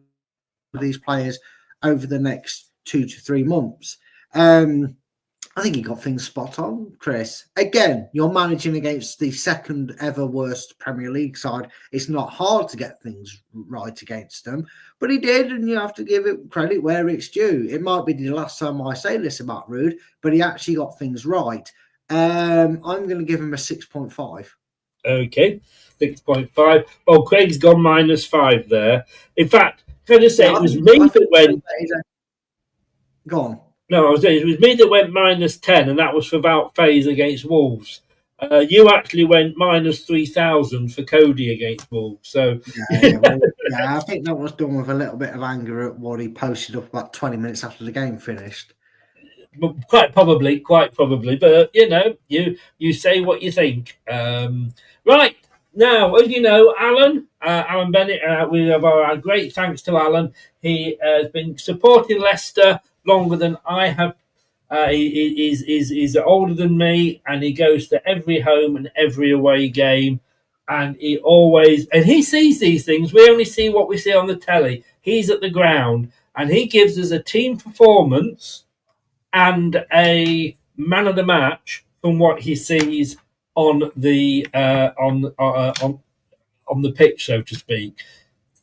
with these players over the next 2 to 3 months. I think he got things spot on, Chris. Again, you're managing against the second ever worst Premier League side. It's not hard to get things right against them, but he did, and you have to give it credit where it's due. It might be the last time I say this about Rude, but he actually got things right. I'm going to give him a 6.5. Okay, 6.5. Oh, Craig's gone -5 there. In fact, can I just say, it was me that went... Go on. No, I was saying it was me that went -10, and that was for Wout Faes against Wolves. You actually went -3,000 for Cody against Wolves. So I think that was done with a little bit of anger at what he posted up about 20 minutes after the game finished. Quite probably. But you say what you think. Right now, as you know, Alan Bennett. We have our great thanks to Alan. He has been supporting Leicester longer than I have. He's older than me, and he goes to every home and every away game, and he sees these things. We only see what we see on the telly. He's at the ground, and he gives us a team performance and a man of the match from what he sees on the on the pitch, so to speak.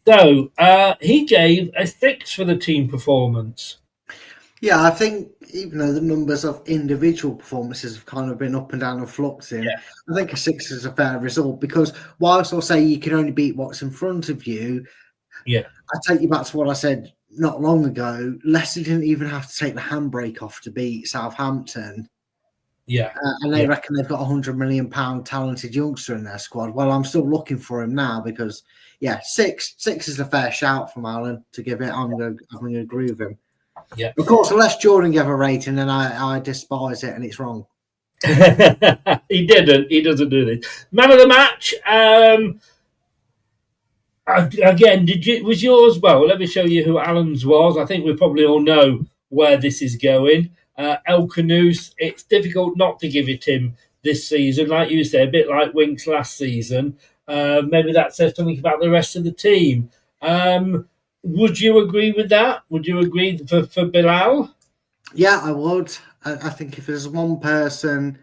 So he gave a 6 for the team performance. Yeah, I think even though the numbers of individual performances have kind of been up and down and fluxing, I think a 6 is a fair result, because whilst I'll say you can only beat what's in front of you, I take you back to what I said not long ago. Leicester didn't even have to take the handbrake off to beat Southampton. And they reckon they've got a £100 million talented youngster in their squad. Well, I'm still looking for him now because, 6 is a fair shout from Alan to give it. I'm going to agree with him. Yeah. Of course, unless Jordan gave a rating, then I despise it and it's wrong. He didn't. He doesn't do this. Man of the match. Again, was yours? Well, let me show you who Alan's was. I think we probably all know where this is going. El Canoes. It's difficult not to give it him this season, like you said, a bit like Winks last season. Maybe that says something about the rest of the team. Would you agree with that? Would you agree for Bilal? Yeah, I would. I think if there's one person,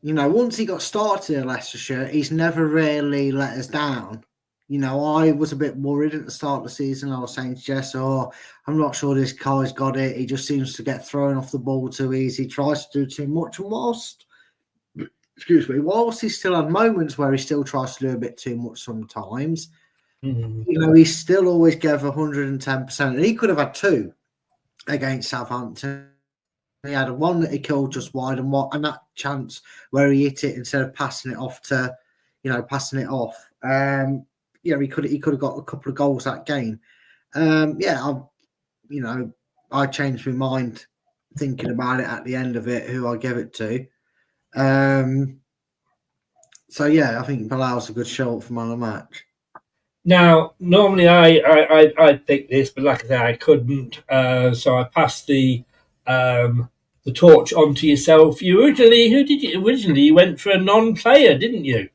once he got started in Leicestershire, he's never really let us down. I was a bit worried at the start of the season. I was saying to Jess, I'm not sure this guy's got it. He just seems to get thrown off the ball too easy, tries to do too much. And whilst he still had moments where he still tries to do a bit too much sometimes, he still always gave 110%. And he could have had 2 against Southampton. He had one that he killed just wide, and that chance where he hit it instead of passing it off. He could have got a couple of goals that game. I changed my mind thinking about it at the end of it, who I gave it to. I think Bilal's a good shout for man of the match. Now, normally I pick this, but like I said, I couldn't. So I passed the torch on to yourself. You originally you went for a non-player, didn't you?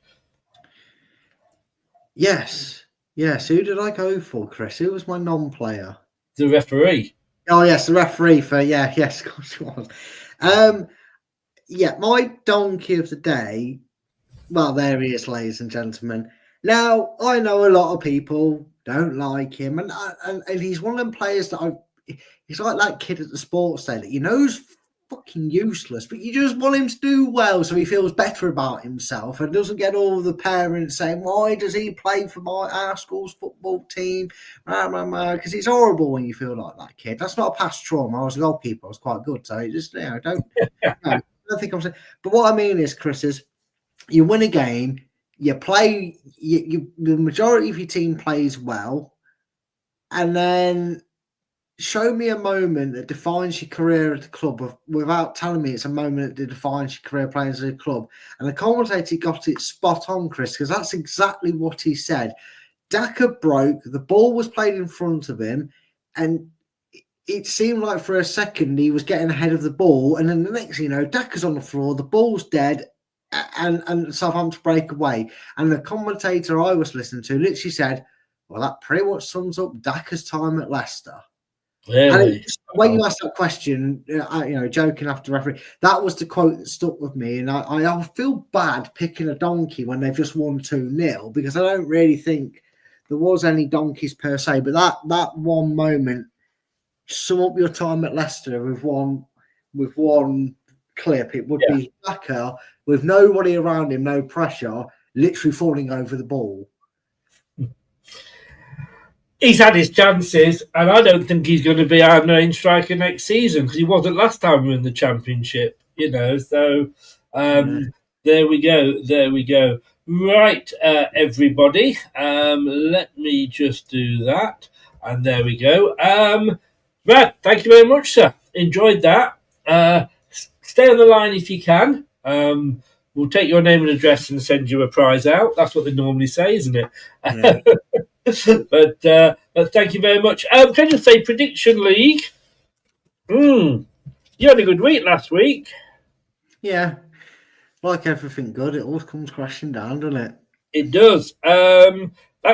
Yes. Who did I go for, Chris? Who was my non-player? The referee. Oh yes, the referee for yes, of course it was. My donkey of the day. Well, there he is, ladies and gentlemen. Now I know a lot of people don't like him, and he's one of them players that he's like that kid at the sports day that who's fucking useless, but you just want him to do well so he feels better about himself and doesn't get all the parents saying, why does he play for our school's football team? Because it's horrible when you feel like that kid. That's not a past trauma. I was a goalkeeper. I was quite good. So just, I don't think I'm saying. But what I mean is, Chris, is you win a game, you play, the majority of your team plays well, and then show me a moment that defines your career at the club without telling me it's a moment that defines your career playing at a club. And the commentator got it spot on, Chris, because that's exactly what he said. Daka broke, the ball was played in front of him, and it seemed like for a second he was getting ahead of the ball, and then the next thing you know, Daka's on the floor, the ball's dead, and Southampton break away. And the commentator I was listening to literally said, well, that pretty much sums up Daka's time at Leicester. Really? When you asked that question, joking after referee, that was the quote that stuck with me. And I feel bad picking a donkey when they've just won 2-0 because I don't really think there was any donkeys per se. But that one moment, sum up your time at Leicester with one clip, it would be Daka with nobody around him, no pressure, literally falling over the ball. He's had his chances, and I don't think he's going to be our main striker next season because he wasn't last time we were in the Championship, So there we go. Right, everybody. Let me just do that, and there we go. Brad, thank you very much, sir. Enjoyed that. Stay on the line if you can. We'll take your name and address and send you a prize out. That's what they normally say, isn't it? Yeah. But thank you very much. Can I just say, Prediction League? You had a good week last week. Yeah. Like everything good, it always comes crashing down, doesn't it? It does. That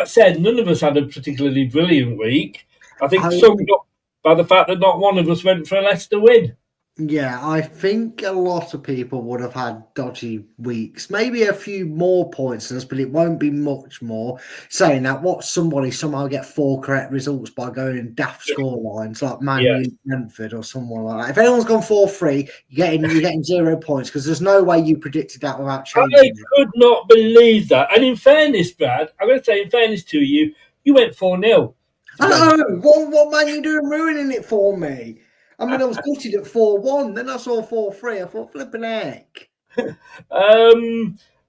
said, none of us had a particularly brilliant week. I think summed up by the fact that not one of us went for a Leicester win. Yeah, I think a lot of people would have had dodgy weeks. Maybe a few more points than us, but it won't be much more. Saying that, what somebody somehow get 4 correct results by going daft score lines like Man U, Brentford, or someone like that. If anyone's gone 4-3, you're getting 0 points because there's no way you predicted that without changing it. I could not believe that. And in fairness, Brad, I'm going to say, in fairness to you, you went 4-0. I know. What man you doing ruining it for me? I mean, I was gutted at 4-1. Then I saw 4-3. I thought, flipping heck.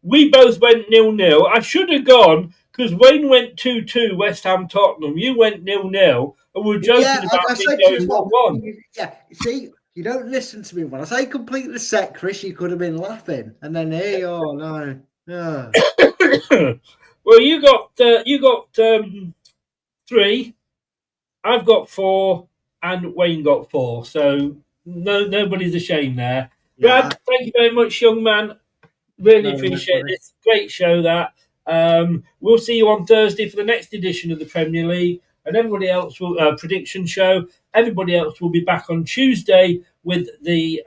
We both went 0-0. I should have gone because Wayne went 2-2 West Ham Tottenham. You went 0-0. And we were joking about me going 1-1. Yeah, see, you don't listen to me. When I say complete the set, Chris, you could have been laughing. And then here, oh, no. Yeah. Well, you got 3. I've got 4. And Wayne got 4, so nobody's ashamed there. Yeah. Brad, thank you very much, young man. Really appreciate this. Great show, that. We'll see you on Thursday for the next edition of the Premier League. and everybody else will prediction show. Everybody else will be back on Tuesday with the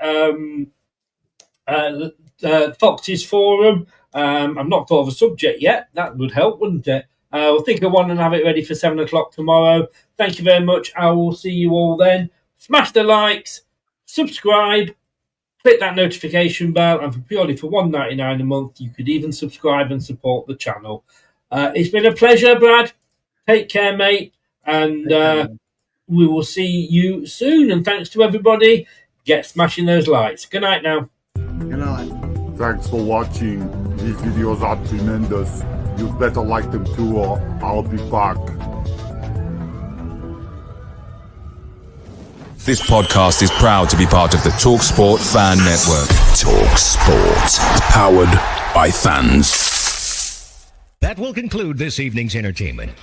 Foxes Forum. I've not thought of a subject yet. That would help, wouldn't it? We'll think of one and have it ready for 7 o'clock tomorrow. Thank you very much. I will see you all then. Smash the likes, subscribe, click that notification bell, and for purely for $1.99 a month, you could even subscribe and support the channel. It's been a pleasure, Brad. Take care, mate, and we will see you soon. And thanks to everybody. Get smashing those lights. Good night now. Good night. Thanks for watching. These videos are tremendous. You better like them too, or I'll be back. This podcast is proud to be part of the TalkSport Fan Network. TalkSport. Powered by fans. That will conclude this evening's entertainment.